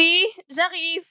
Oui, j'arrive.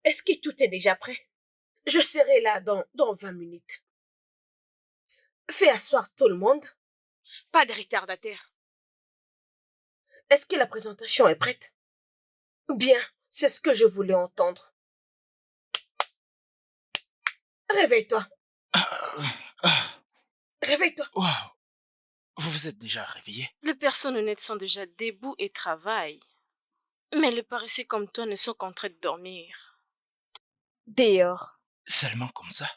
Est-ce que tout est déjà prêt? Je serai là dans 20 minutes. Fais asseoir tout le monde. Pas de retardataire. Est-ce que la présentation est prête? Bien, c'est ce que je voulais entendre. Réveille-toi. Réveille-toi. Waouh! Vous vous êtes déjà réveillé? Les personnes honnêtes sont déjà debout et travaillent. Mais les paresseux comme toi ne sont qu'en train de dormir. Dehors. Seulement comme ça?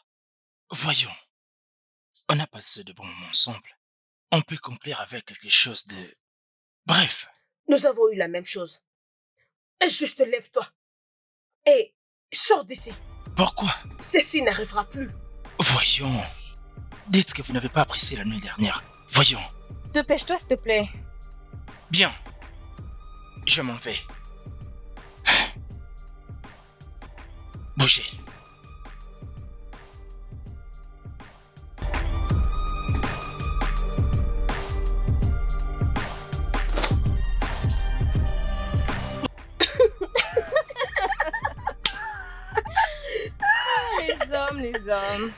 Voyons, on a passé de bons moments ensemble. On peut conclure avec quelque chose de... Bref, Nous avons eu la même chose. Juste lève-toi. Et sors d'ici. pourquoi? Ceci n'arrivera plus. Voyons, dites que vous n'avez pas apprécié la nuit dernière. Voyons. Dépêche-toi, s'il te plaît. Bien, je m'en vais. Bougez. Les hommes.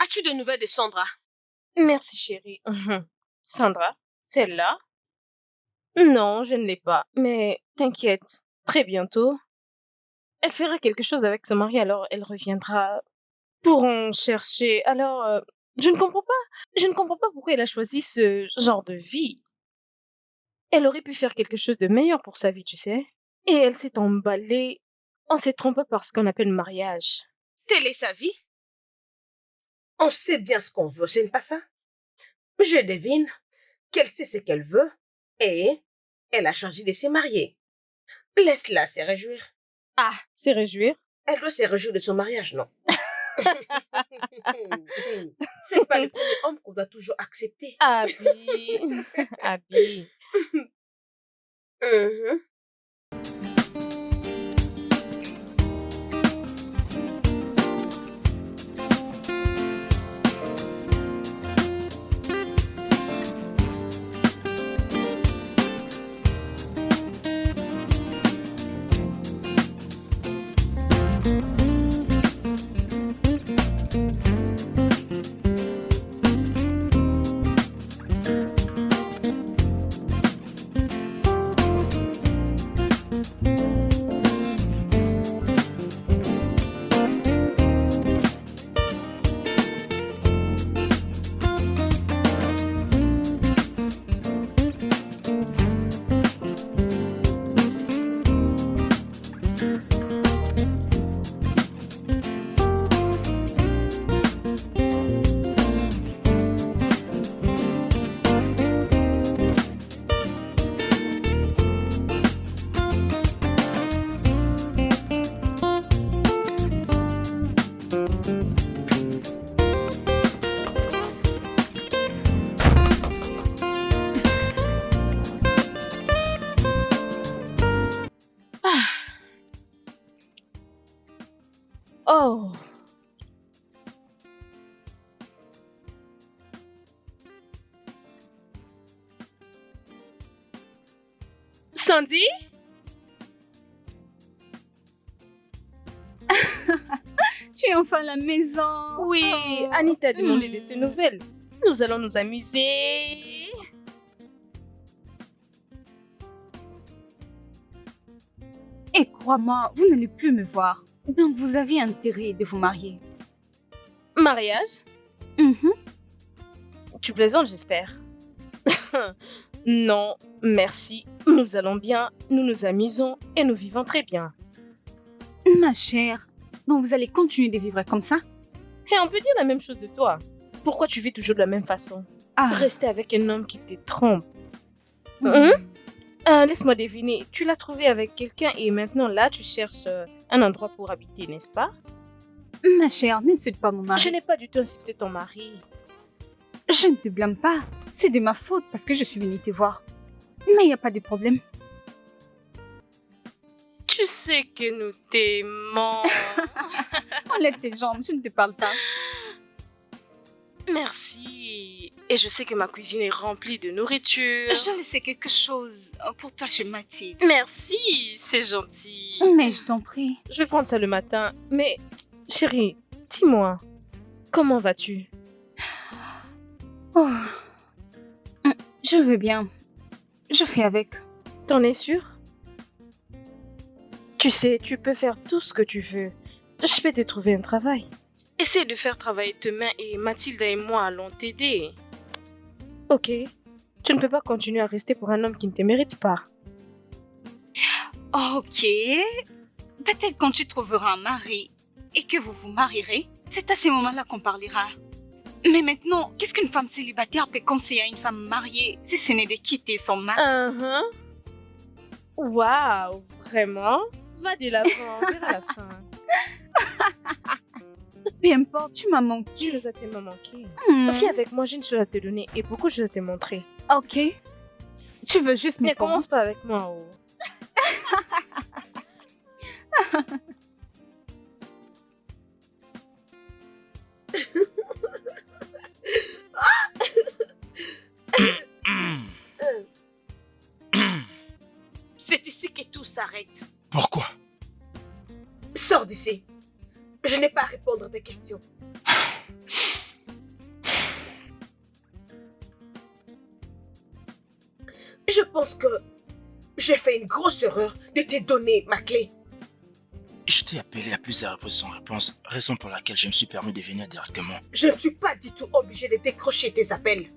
As-tu de nouvelles de Sandra? Merci, chérie. Sandra, celle-là? Non, je ne l'ai pas. Mais t'inquiète, très bientôt. Elle fera quelque chose avec son mari, alors elle reviendra pour en chercher. Alors, je ne comprends pas. Je ne comprends pas pourquoi elle a choisi ce genre de vie. Elle aurait pu faire quelque chose de meilleur pour sa vie, tu sais. Et elle s'est emballée. On s'est trompé par ce qu'on appelle le mariage. Telle est sa vie. On sait bien ce qu'on veut, c'est pas ça? Je devine qu'elle sait ce qu'elle veut et elle a choisi de se marier. Laisse-la se réjouir. Ah, c'est réjouir. Elle doit se réjouir de son mariage, non? C'est pas le premier homme qu'on doit toujours accepter. Abby. Abby. Mhm. Oh. Sandy? Tu es enfin à la maison. Oui, Oh. Anita a demandé de tes nouvelles. Nous allons nous amuser. Et crois-moi, vous n'allez plus me voir. Donc vous avez intérêt de vous marier. Mariage? Mhm. Tu plaisantes, j'espère. Non, merci. Nous allons bien, nous nous amusons et nous vivons très bien. Ma chère, donc vous allez continuer de vivre comme ça? Et on peut dire la même chose de toi. Pourquoi tu vis toujours de la même façon? Ah. Rester avec un homme qui te trompe. Mhm. Laisse-moi deviner, tu l'as trouvé avec quelqu'un et maintenant là tu cherches un endroit pour habiter, n'est-ce pas? Ma chère, n'insulte pas mon Je mari. n'ai pas du tout insulté ton mari. Je ne te blâme pas. C'est de ma faute parce que je suis venue te voir. Mais il n'y a pas de problème. Tu sais que nous t'aimons. Enlève tes jambes, je ne te parle pas. Merci. Et je sais que ma cuisine est remplie de nourriture. Je laissais quelque chose pour toi chez Mathilde. Merci, c'est gentil. Mais je t'en prie. Je vais prendre ça le matin. Mais, chérie, dis-moi, comment vas-tu? Oh. Je veux bien. Je fais avec. T'en es sûre? Tu sais, tu peux faire tout ce que tu veux. Je vais te trouver un travail. Essaie de faire travailler tes mains et Mathilde et moi allons t'aider. Ok. Tu ne peux pas continuer à rester pour un homme qui ne te mérite pas. Ok. Peut-être quand tu trouveras un mari et que vous vous marierez, c'est à ce moment-là qu'on parlera. Mais maintenant, qu'est-ce qu'une femme célibataire peut conseiller à une femme mariée si ce n'est de quitter son mari? Waouh, vraiment? Va de l'avant, vers la fin. Peu importe, tu m'as manqué. Tu nous as tellement manqué. Hmm. Viens avec moi, j'ai une chose à te donner et beaucoup de choses à te montrer. Ok. Tu veux juste me Ne commence pas avec moi, oh. C'est ici que tout s'arrête. Pourquoi? Sors d'ici. Je n'ai pas à répondre à tes questions. Je pense que j'ai fait une grosse erreur de te donner ma clé. Je t'ai appelé à plusieurs reprises sans réponse, raison pour laquelle je me suis permis de venir directement. Je ne suis pas du tout obligée de décrocher tes appels.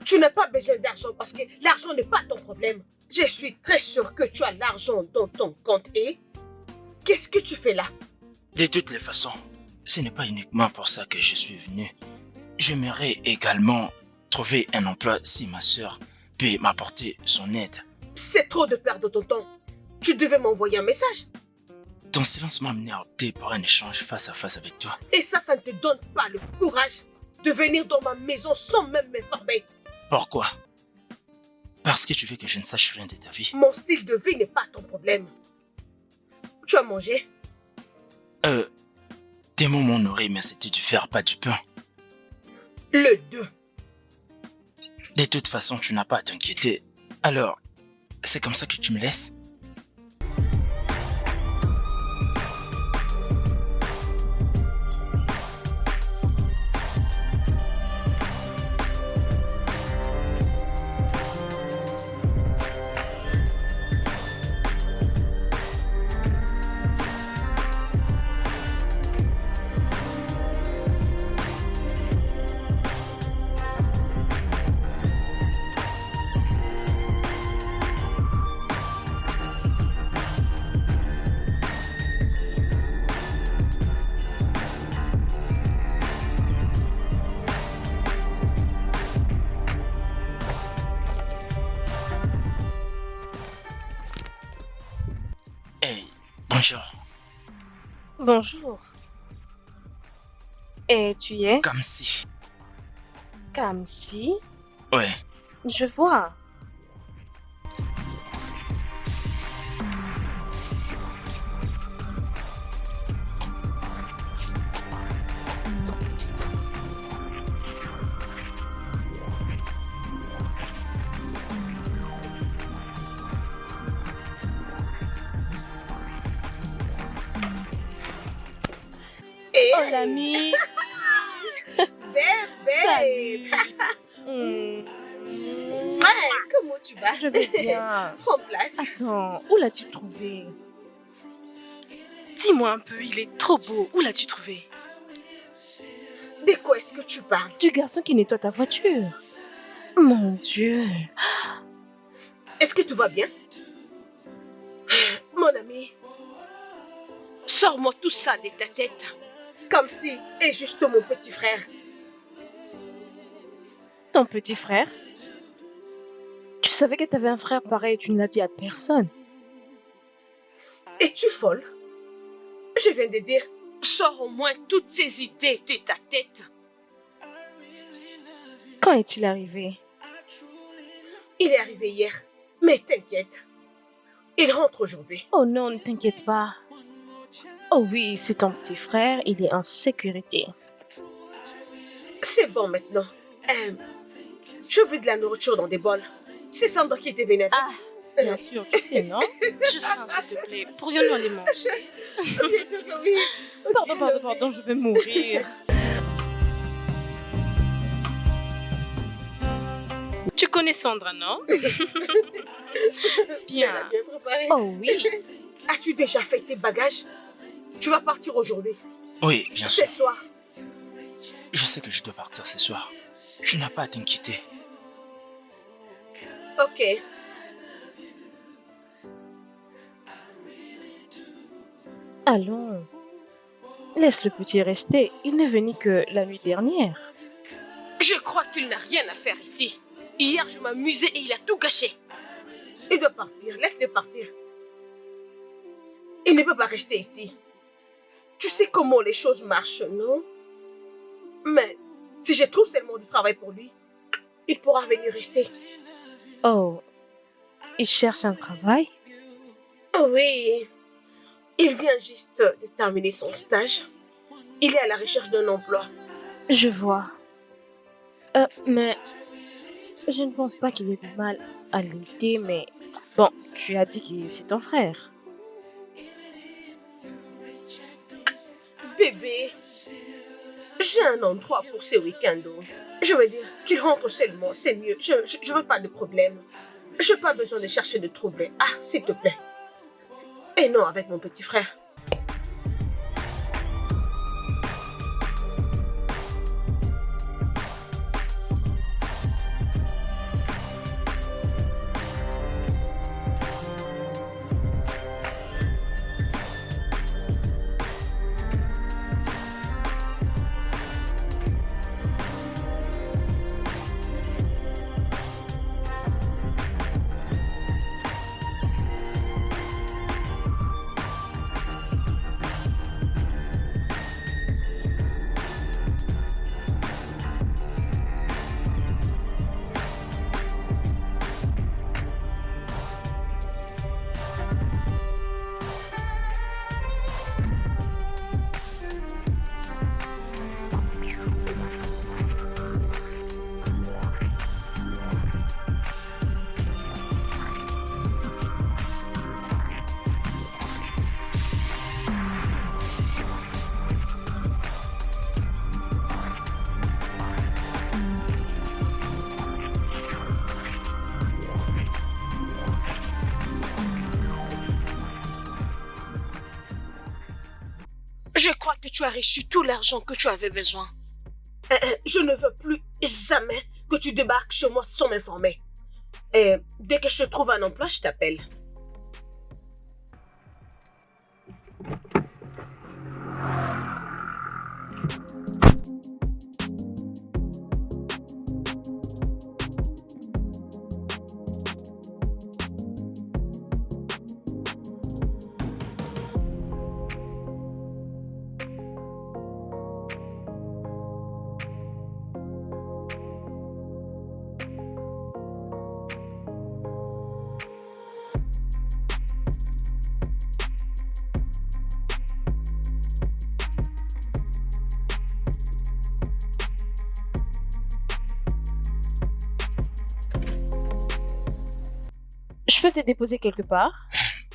Tu n'as pas besoin d'argent parce que l'argent n'est pas ton problème. Je suis très sûre que tu as l'argent dans ton compte et... Qu'est-ce que tu fais là? De toutes les façons, ce n'est pas uniquement pour ça que je suis venu. J'aimerais également trouver un emploi si ma sœur peut m'apporter son aide. C'est trop de perdre ton temps. Tu devais m'envoyer un message. Ton silence m'a amené à opter pour un échange face à face avec toi. Et ça ne te donne pas le courage de venir dans ma maison sans même m'informer. Pourquoi? Parce que tu veux que je ne sache rien de ta vie. Mon style de vie n'est pas ton problème. Tu as mangé? Tes mots m'ont nourri, mais c'était du fer, pas du pain. Le 2. De toute façon, tu n'as pas à t'inquiéter. Alors, c'est comme ça que tu me laisses? Hey, bonjour. Bonjour. Et tu es Comme si. Kamsi? Ouais. Je vois. Et Oh l'ami! bébé. Hmm, Ouais, comment tu vas? Je vais bien. Prends place. Attends, où l'as-tu trouvé? Dis-moi un peu, il est trop beau. Où l'as-tu trouvé? De quoi est-ce que tu parles? Du garçon qui nettoie ta voiture. Mon Dieu. Est-ce que tout va bien? Mon ami, sors-moi tout ça de ta tête. Comme si est juste mon petit frère. Ton petit frère? Tu savais que tu avais un frère pareil et tu ne l'as dit à personne. Es-tu folle? Je viens de dire, sors au moins toutes ces idées de ta tête. Quand est-il arrivé? Il est arrivé hier, mais t'inquiète. Il rentre aujourd'hui. Oh non, ne t'inquiète pas. Oh oui, c'est ton petit frère, il est en sécurité. C'est bon maintenant. Je veux de la nourriture dans des bols. C'est Sandra qui était vénère. Ah, bien sûr, tu sais, non? Je faim, s'il te plaît. Pourrions-nous aller manger? Bien sûr que oui. Pardon, je vais mourir. Tu connais Sandra, non? Bien. Bien. Bien préparé. Oh oui. As-tu déjà fait tes bagages? Tu vas partir aujourd'hui. Oui, bien sûr. Ce soir. Je sais que je dois partir ce soir. Tu n'as pas à t'inquiéter. Ok. Allons. Laisse le petit rester. Il n'est venu que la nuit dernière. Je crois qu'il n'a rien à faire ici. Hier, je m'amusais et il a tout gâché. Il doit partir. Laisse-le partir. Il ne peut pas rester ici. Tu sais comment les choses marchent, non? Mais si je trouve seulement du travail pour lui, il pourra venir rester. Oh, il cherche un travail? Oui. Il vient juste de terminer son stage. Il est à la recherche d'un emploi. Je vois. Mais je ne pense pas qu'il y ait de mal à l'aider, mais bon, tu as dit que c'est ton frère. Bébé, j'ai un endroit pour ce week-end. Je veux dire qu'il rentre seulement, c'est mieux. Je veux pas de problème. J'ai pas besoin de chercher de troubles. Ah, s'il te plaît. Et non avec mon petit frère. Je crois que tu as reçu tout l'argent que tu avais besoin. Je ne veux plus jamais que tu débarques chez moi sans m'informer. Dès que je trouve un emploi, je t'appelle. Je peux te déposer quelque part?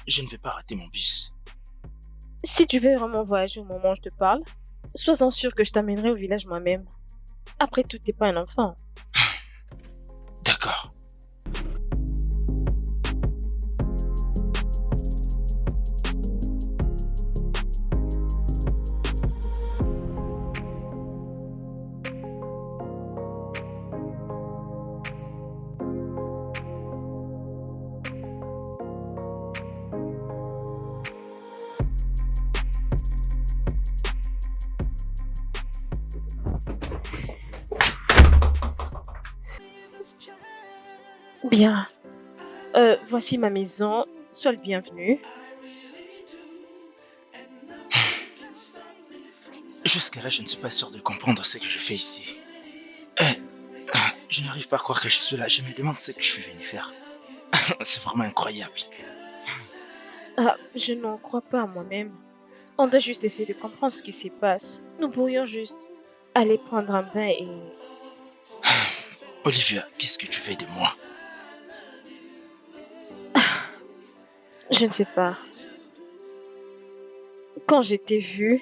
Je ne vais pas rater mon bus. Si tu veux vraiment voyager au moment où je te parle, sois-en sûr que je t'amènerai au village moi-même. Après tout, t'es pas un enfant. D'accord. Bien. Voici ma maison. Sois le bienvenu. Jusqu'à là, je ne suis pas sûr de comprendre ce que je fais ici. Je n'arrive pas à croire que je suis là. Je me demande ce que je suis venu faire. C'est vraiment incroyable. Ah, je n'en crois pas à moi-même. On doit juste essayer de comprendre ce qui se passe. Nous pourrions juste aller prendre un bain et... Olivia, qu'est-ce que tu veux de moi? Je ne sais pas. Quand je t'ai vu,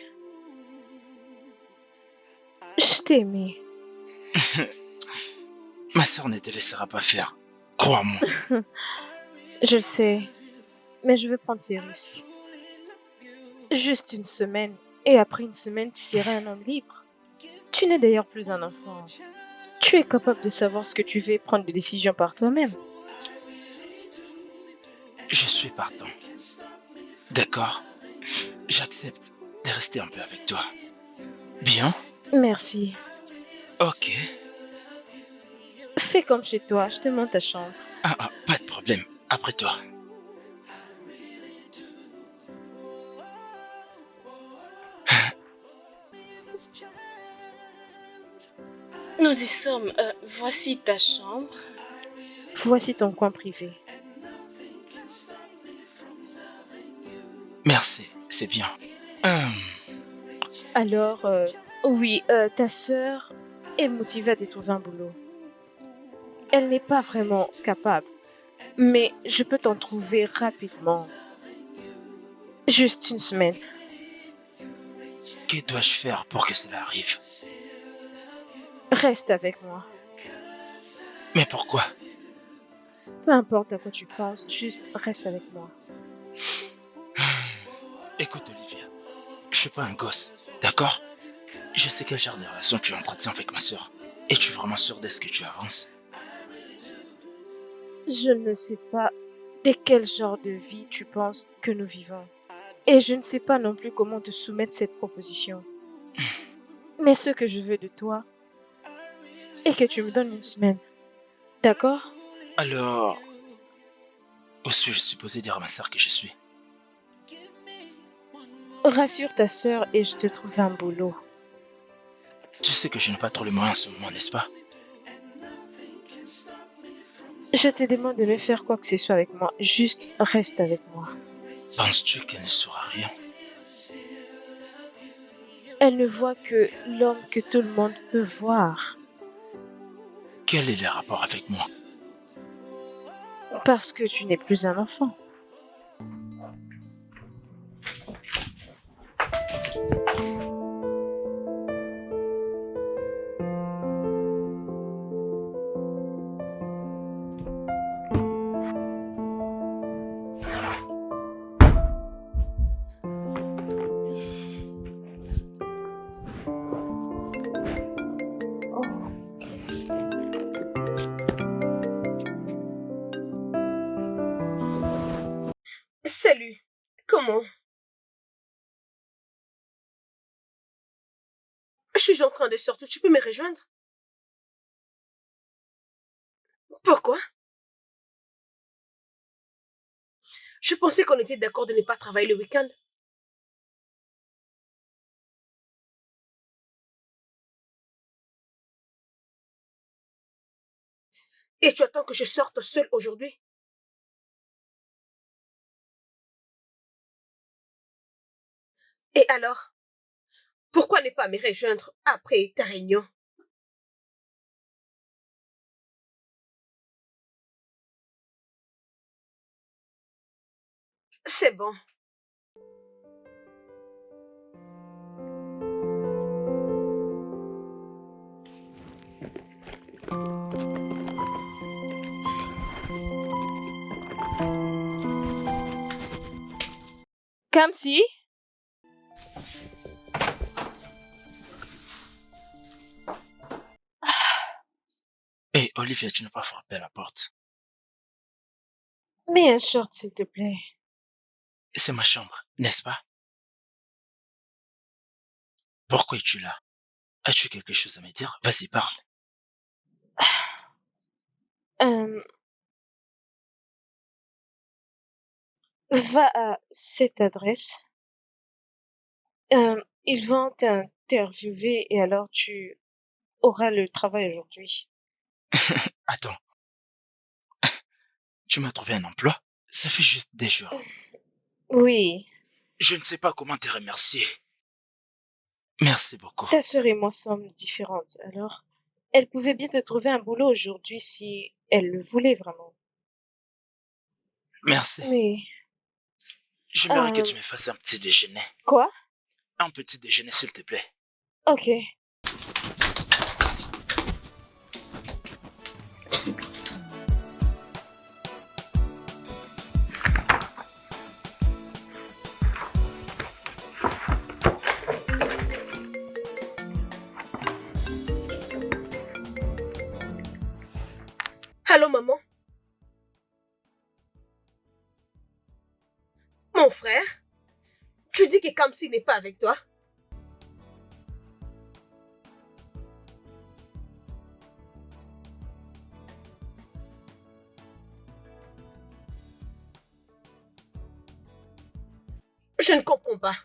je t'ai aimé. Ma sœur ne te laissera pas faire. Crois-moi. Je le sais, mais je veux prendre ces risques. Juste une semaine, et après une semaine, tu seras un homme libre. Tu n'es d'ailleurs plus un enfant. Tu es capable de savoir ce que tu veux et prendre des décisions par toi-même. Je suis partant. D'accord? J'accepte de rester un peu avec toi. Bien? Merci. Ok. Fais comme chez toi, je te montre ta chambre. Pas de problème. Après toi. Nous y sommes. Voici ta chambre. Voici ton coin privé. Merci, c'est bien. Alors, oui, ta sœur est motivée à te trouver un boulot. Elle n'est pas vraiment capable, mais je peux t'en trouver rapidement. Juste une semaine. Que dois-je faire pour que cela arrive? Reste avec moi. Mais pourquoi? Peu importe à quoi tu penses, juste reste avec moi. Écoute, Olivia, je suis pas un gosse, d'accord? Je sais quel genre de relation tu entretiens avec ma sœur. Es-tu vraiment sûr de ce que tu avances? Je ne sais pas de quel genre de vie tu penses que nous vivons. Et je ne sais pas non plus comment te soumettre cette proposition. Mais ce que je veux de toi est que tu me donnes une semaine. D'accord? Alors, où suis-je supposé dire à ma sœur que je suis? Rassure ta sœur et je te trouve un boulot. Tu sais que je n'ai pas trop les moyens en ce moment, n'est-ce pas? Je te demande de ne faire quoi que ce soit avec moi. Juste reste avec moi. Penses-tu qu'elle ne saura rien? Elle ne voit que l'homme que tout le monde peut voir. Quel est le rapport avec moi? Parce que tu n'es plus un enfant. Salut. Comment? Je suis en train de sortir. Tu peux me rejoindre? Pourquoi? Je pensais qu'on était d'accord de ne pas travailler le week-end. Et tu attends que je sorte seule aujourd'hui? Et alors? Pourquoi ne pas me rejoindre après ta réunion? C'est bon. Kamsi? Hé, Olivia, tu n'as pas frappé à la porte. Mets un short, s'il te plaît. C'est ma chambre, n'est-ce pas? Pourquoi es-tu là? As-tu quelque chose à me dire? Vas-y, parle. Euh, Va à cette adresse. Ils vont t'interviewer et alors tu auras le travail aujourd'hui. Attends, tu m'as trouvé un emploi? Ça fait juste des jours. Oui, Je ne sais pas comment te remercier. Merci beaucoup. ta sœur et moi sommes différentes, alors elle pouvait bien te trouver un boulot aujourd'hui si elle le voulait vraiment. Merci. Mais, J'aimerais que euh, tu me fasses un petit déjeuner. quoi? Un petit déjeuner, s'il te plaît. Ok. Allô, maman? Mon frère? Tu dis que Kamsi n'est pas avec toi? Je ne comprends pas.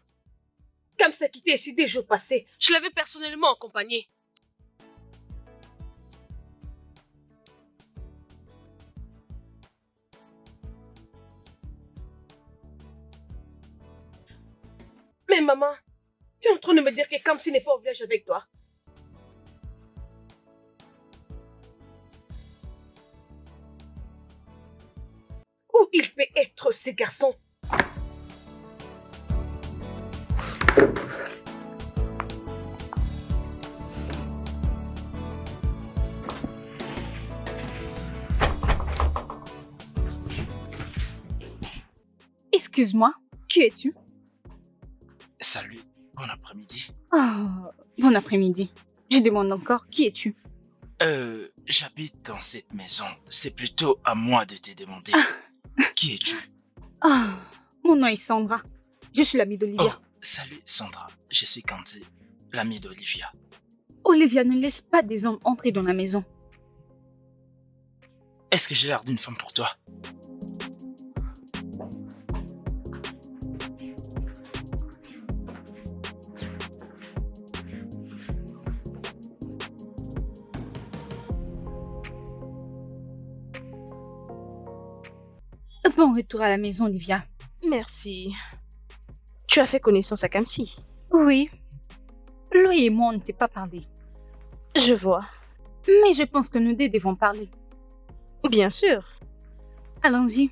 Kamsi a quitté ici des jours passés. Je l'avais personnellement accompagné. Mais maman, tu es en train de me dire que Kamsi n'est pas au village avec toi? Où il peut être, ce garçon? Excuse-moi, qui es-tu? Salut, bon après-midi. Ah, bon après-midi. Je demande encore, qui es-tu? J'habite dans cette maison. C'est plutôt à moi de te demander. Qui es-tu? Ah, mon nom est Sandra. Je suis l'amie Oh, d'Olivia. salut Sandra, je suis Candy, l'amie d'Olivia. Olivia ne laisse pas des hommes entrer dans la maison. Est-ce que j'ai l'air d'une femme pour toi? Bon retour à la maison, Olivia. Merci. Tu as fait connaissance à Kamsi. Oui, lui et moi, on ne s'est pas parlé. Je vois. Mais je pense que nous deux devons parler. Bien sûr. Allons-y.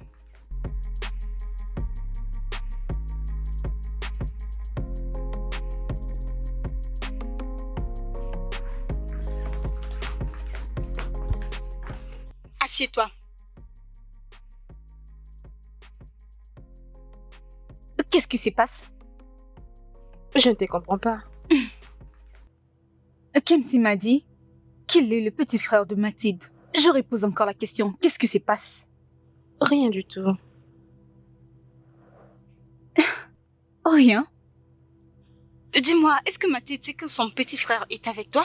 Assieds-toi. Qu'est-ce qui se passe? Je ne te comprends pas. Kamsi m'a dit qu'il est le petit frère de Mathilde. Je repose encore la question. Qu'est-ce qui se passe? Rien du tout. Rien. Dis-moi, est-ce que Mathilde sait que son petit frère est avec toi?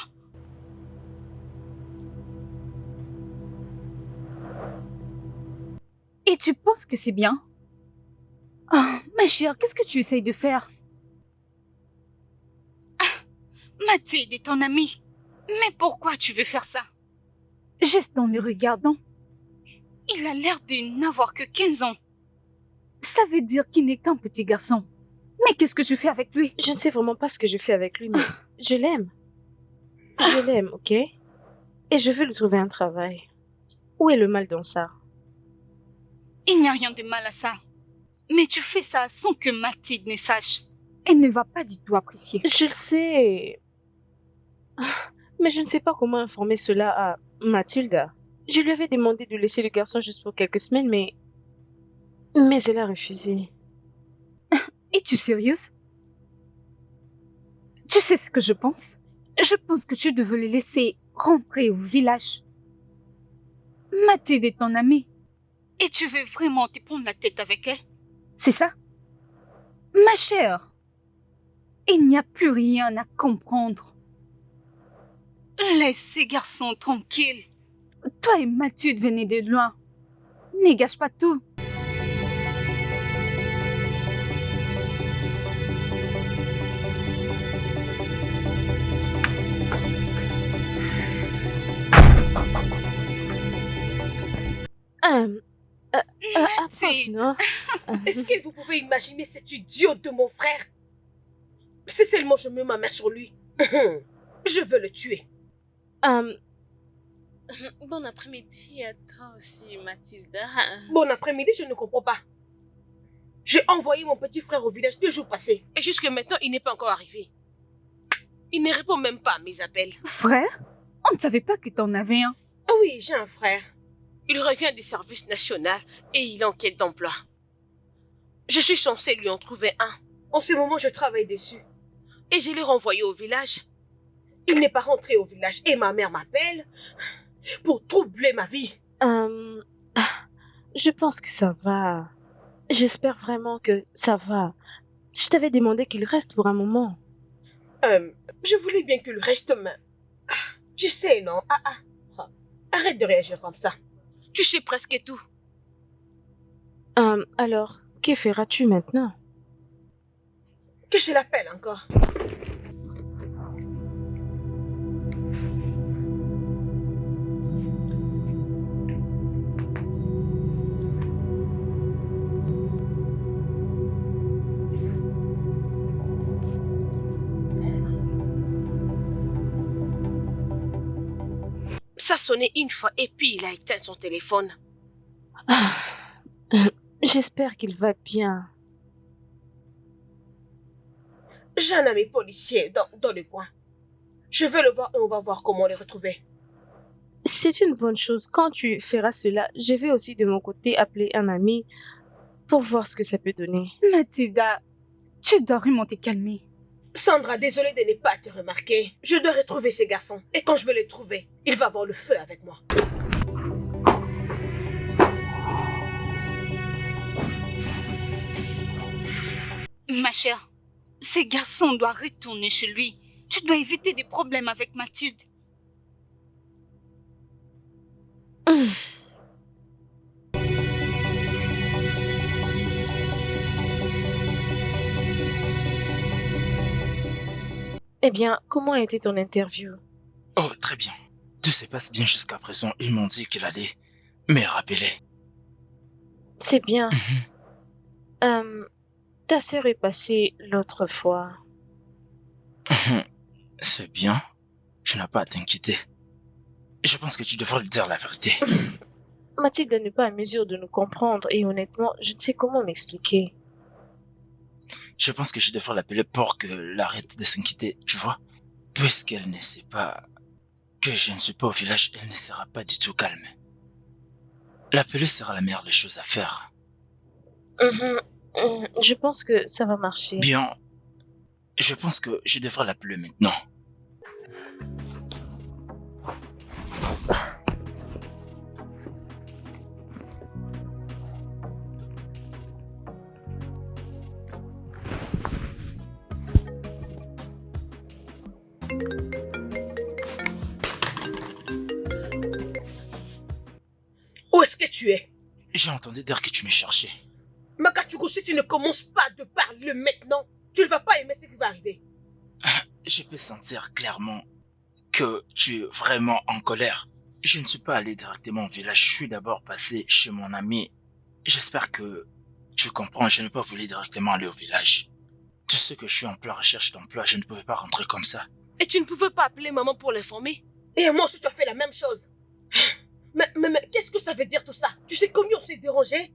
Et tu penses que c'est bien? Oh, ma chère, qu'est-ce que tu essayes de faire? Mathilde est ton amie. Mais pourquoi tu veux faire ça? Juste en le regardant. Il a l'air de n'avoir que 15 ans. Ça veut dire qu'il n'est qu'un petit garçon. Mais qu'est-ce que tu fais avec lui? Je ne sais vraiment pas ce que je fais avec lui, mais je l'aime. Je l'aime, ok? Et je veux lui trouver un travail. Où est le mal dans ça? Il n'y a rien de mal à ça. Mais tu fais ça sans que Mathilde ne sache. Elle ne va pas du tout apprécier. Je le sais. Mais je ne sais pas comment informer cela à Mathilda. Je lui avais demandé de laisser le garçon juste pour quelques semaines, mais elle a refusé. Es-tu sérieuse? Tu sais ce que je pense? Je pense que tu devais le laisser rentrer au village. Mathilde est ton amie. Et tu veux vraiment te prendre la tête avec elle? C'est ça? Ma chère, il n'y a plus rien à comprendre. Laisse ces garçons tranquilles. Toi et Mathilde venez de loin. Ne gâche pas tout. Approche, non? Est-ce que vous pouvez imaginer cet idiot de mon frère? Si seulement je mets ma main sur lui, je veux le tuer. Bon après-midi à toi aussi, Mathilda. Bon après-midi, je ne comprends pas. J'ai envoyé mon petit frère au village 2 jours passés. Et jusque maintenant, il n'est pas encore arrivé. Il ne répond même pas à mes appels. Frère? On ne savait pas que t'en avais un. Oui, j'ai un frère. Il revient du service national et il est en quête d'emploi. Je suis censée lui en trouver un. En ce moment, je travaille dessus. Et je l'ai renvoyé au village. Il n'est pas rentré au village et ma mère m'appelle pour troubler ma vie. Je pense que ça va. J'espère vraiment que ça va. Je t'avais demandé qu'il reste pour un moment. Je voulais bien qu'il reste, mais... Tu sais, non? Arrête de réagir comme ça. Tu sais presque tout. Alors, que feras-tu maintenant? Que je l'appelle encore. Ça sonnait une fois et puis il a éteint son téléphone. J'espère qu'il va bien. J'ai un ami policier dans le coin. Je vais le voir et on va voir comment le retrouver. C'est une bonne chose. Quand tu feras cela, je vais aussi de mon côté appeler un ami pour voir ce que ça peut donner. Mathilda, Tu dois vraiment te calmer. Sandra, désolée de ne pas te remarquer. Je dois retrouver ces garçons. Et quand je vais les trouver, il va avoir le feu avec moi. Ma chère, ces garçons doivent retourner chez lui. Tu dois éviter des problèmes avec Mathilde. Eh bien, comment a été ton interview? Oh, très bien. Tout se passe bien jusqu'à présent. Ils m'ont dit qu'il allait me rappeler. C'est bien. Mhm. Ta sœur est passée l'autre fois. C'est bien. Tu n'as pas à t'inquiéter. Je pense que tu devrais lui dire la vérité. Mathilde n'est pas à mesure de nous comprendre et honnêtement, je ne sais comment m'expliquer. Je pense que je devrais l'appeler pour qu'elle arrête de s'inquiéter, tu vois. Puisqu'elle ne sait pas que je ne suis pas au village, elle ne sera pas du tout calme. L'appeler sera la meilleure des choses à faire. Je pense que ça va marcher. Bien, je pense que je devrais l'appeler maintenant. Où est-ce que tu es? J'ai entendu dire que tu me cherchais. Makachukwu, si tu ne commences pas de parler maintenant, tu ne vas pas aimer ce qui va arriver. Je peux sentir clairement que tu es vraiment en colère. Je ne suis pas allé directement au village, je suis d'abord passé chez mon ami. J'espère que tu comprends, je n'ai pas voulu directement aller au village. Tu sais que je suis en pleine recherche d'emploi, je ne pouvais pas rentrer comme ça. Et tu ne pouvais pas appeler maman pour l'informer? Et moi aussi, tu as fait la même chose. Mais qu'est-ce que ça veut dire tout ça? Tu sais combien on s'est dérangé?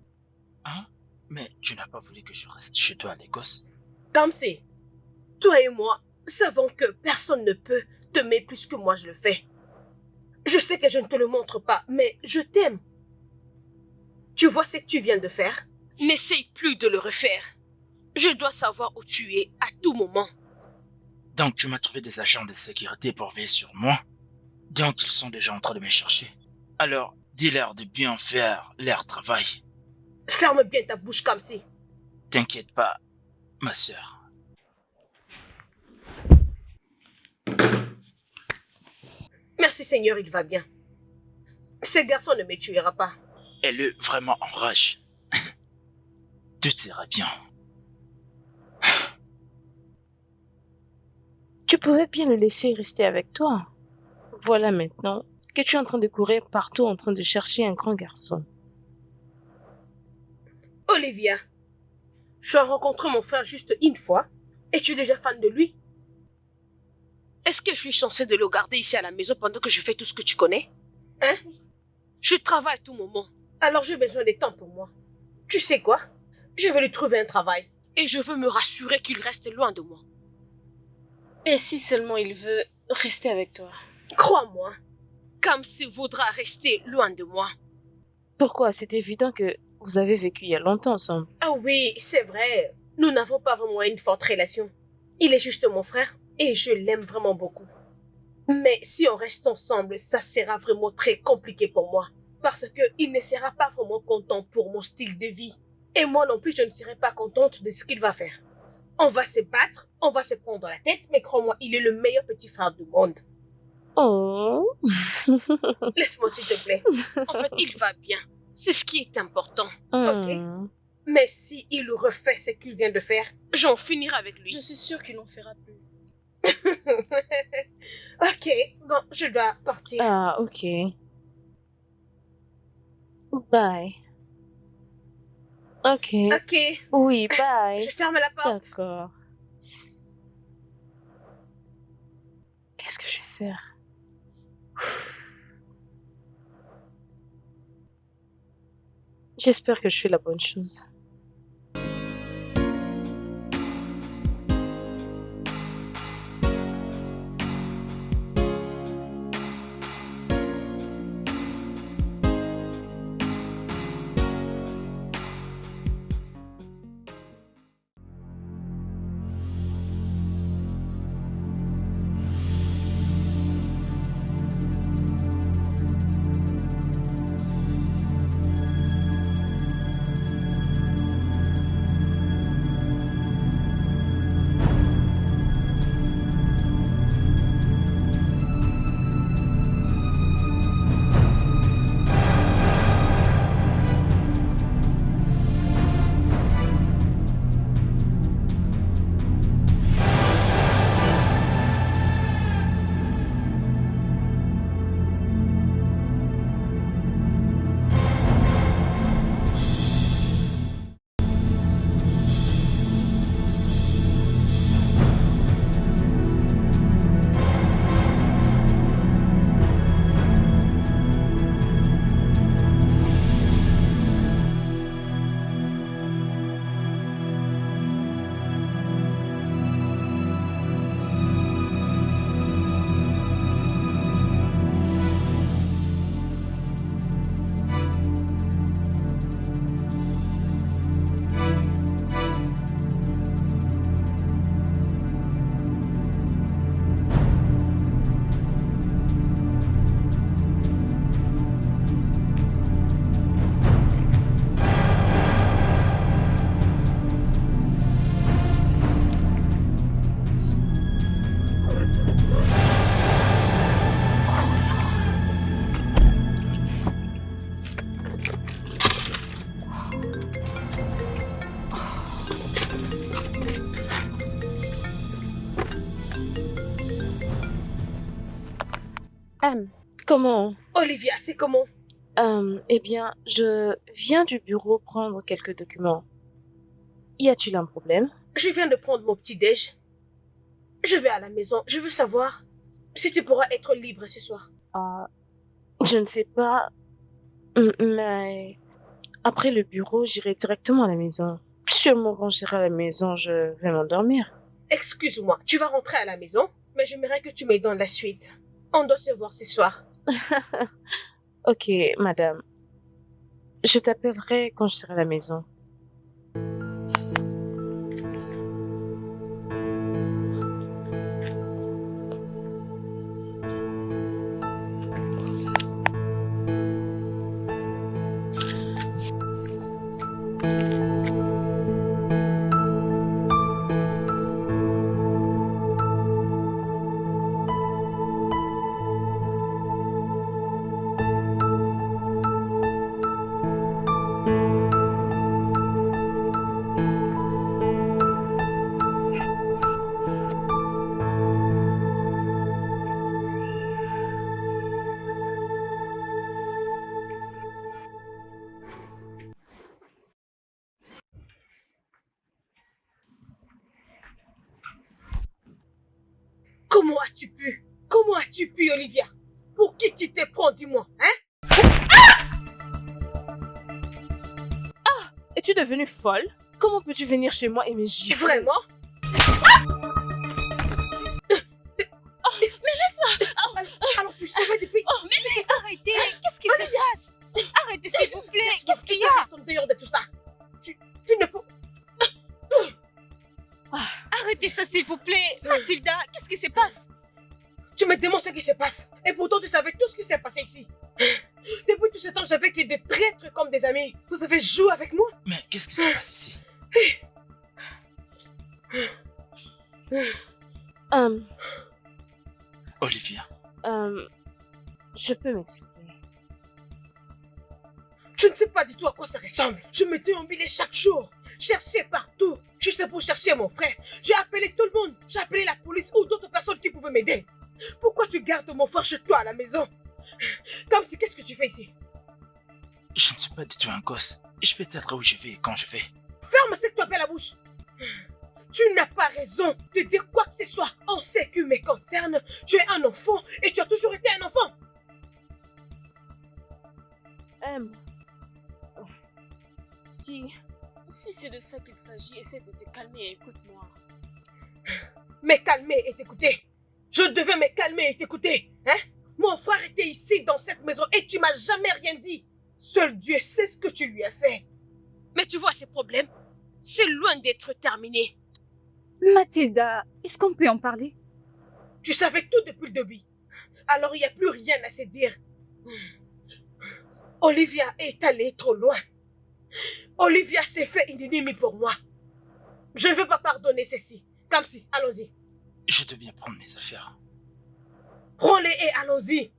Hein? Mais tu n'as pas voulu que je reste chez toi à l'Écosse? Kamsi, toi et moi savons que personne ne peut t'aimer plus que moi je le fais. Je sais que je ne te le montre pas, mais je t'aime. Tu vois ce que tu viens de faire? N'essaye plus de le refaire. Je dois savoir où tu es à tout moment. Donc tu m'as trouvé des agents de sécurité pour veiller sur moi? Donc ils sont déjà en train de me chercher. Alors, dis-leur de bien faire leur travail. Ferme bien ta bouche, Kamsi. T'inquiète pas, ma sœur. Merci Seigneur, il va bien. Ce garçon ne me tuera pas. Elle est vraiment en rage. Tout ira bien. Tu pouvais bien le laisser rester avec toi. Voilà maintenant que tu es en train de courir partout en train de chercher un grand garçon. Olivia, tu as rencontré mon frère juste une fois et tu es déjà fan de lui? Est-ce que je suis censée de le garder ici à la maison pendant que je fais tout ce que tu connais? Hein? Je travaille à tout moment. Alors j'ai besoin de temps pour moi. Tu sais quoi? Je vais lui trouver un travail. Et je veux me rassurer qu'il reste loin de moi. Et si seulement il veut rester avec toi? Crois-moi, Kamsi voudra rester loin de moi. Pourquoi? C'est évident que vous avez vécu il y a longtemps ensemble. Ah oui, c'est vrai. Nous n'avons pas vraiment une forte relation. Il est juste mon frère et je l'aime vraiment beaucoup. Mais si on reste ensemble, ça sera vraiment très compliqué pour moi. Parce qu'il ne sera pas vraiment content pour mon style de vie. Et moi non plus, je ne serai pas contente de ce qu'il va faire. On va se battre, on va se prendre la tête, mais crois-moi, il est le meilleur petit frère du monde. Oh. Laisse-moi s'il te plaît. En fait, il va bien. C'est ce qui est important. Ok? Hmm. Mais si il refait ce qu'il vient de faire, j'en finirai avec lui. Je suis sûre qu'il n'en fera plus. Ok, bon, je dois partir. Ah, ok. Bye. Ok. Ok, Oui, bye. je ferme la porte. D'accord. Qu'est-ce que je vais faire? J'espère que je fais la bonne chose. Comment? Olivia, c'est comment? Eh bien, je viens du bureau prendre quelques documents. Y a-t-il un problème? Je viens de prendre mon petit-déj. Je vais à la maison. Je veux savoir si tu pourras être libre ce soir. Je ne sais pas, mais après le bureau, j'irai directement à la maison. Seulement quand j'irai à la maison, je vais m'endormir. Excuse-moi, tu vas rentrer à la maison, mais j'aimerais que tu me donnes la suite. On doit se voir ce soir. Ok, madame. Je t'appellerai quand je serai à la maison. Comment as-tu pu? Comment as-tu pu, Olivia? Pour qui tu te prends, dis-moi, hein? Es-tu devenue folle? Comment peux-tu venir chez moi et me gifler? Vraiment? Mais laisse-moi. Alors tu savais depuis... Oh, mais arrêtez. Qu'est-ce qui se passe? Arrêtez, s'il vous plaît. Laisse-moi Qu'est-ce qu'il y que a? reste en dehors de tout ça. Tu ne peux... Arrêtez ça, s'il vous plaît. Mathilda, qu'est-ce qui se passe? Tu me demandes ce qui se passe. Et pourtant, tu savais tout ce qui s'est passé ici. Depuis tout ce temps, j'avais que des traîtres comme des amis. Vous avez joué avec moi. Mais qu'est-ce qui se passe ici? Olivia, Je peux m'expliquer. Tu ne sais pas du tout à quoi ça ressemble. Je me déambulais chaque jour. Cherchais partout. Juste pour chercher mon frère. J'ai appelé tout le monde. J'ai appelé la police ou d'autres personnes qui pouvaient m'aider. Pourquoi tu gardes mon frère chez toi à la maison? Comme si, qu'est-ce que tu fais ici? je ne suis pas du tout un gosse. Je peux être où je vais et quand je vais. Ferme ce que tu appelles la bouche. Tu n'as pas raison de dire quoi que ce soit en ce qui me concerne. Tu es un enfant et tu as toujours été un enfant. Si c'est de ça qu'il s'agit, essaie de te calmer et écoute-moi. Me calmer et t'écouter. Je devais me calmer et t'écouter. Hein? Mon frère était ici dans cette maison et tu m'as jamais rien dit. Seul Dieu sait ce que tu lui as fait. Mais tu vois ces problèmes, c'est loin d'être terminé. Mathilda, est-ce qu'on peut en parler? Tu savais tout depuis le début. Alors il n'y a plus rien à se dire. Olivia est allée trop loin. Olivia s'est fait une ennemie pour moi. Je ne veux pas pardonner ceci. Comme si, allons-y. Je dois bien prendre mes affaires. Prends-les et allons-y.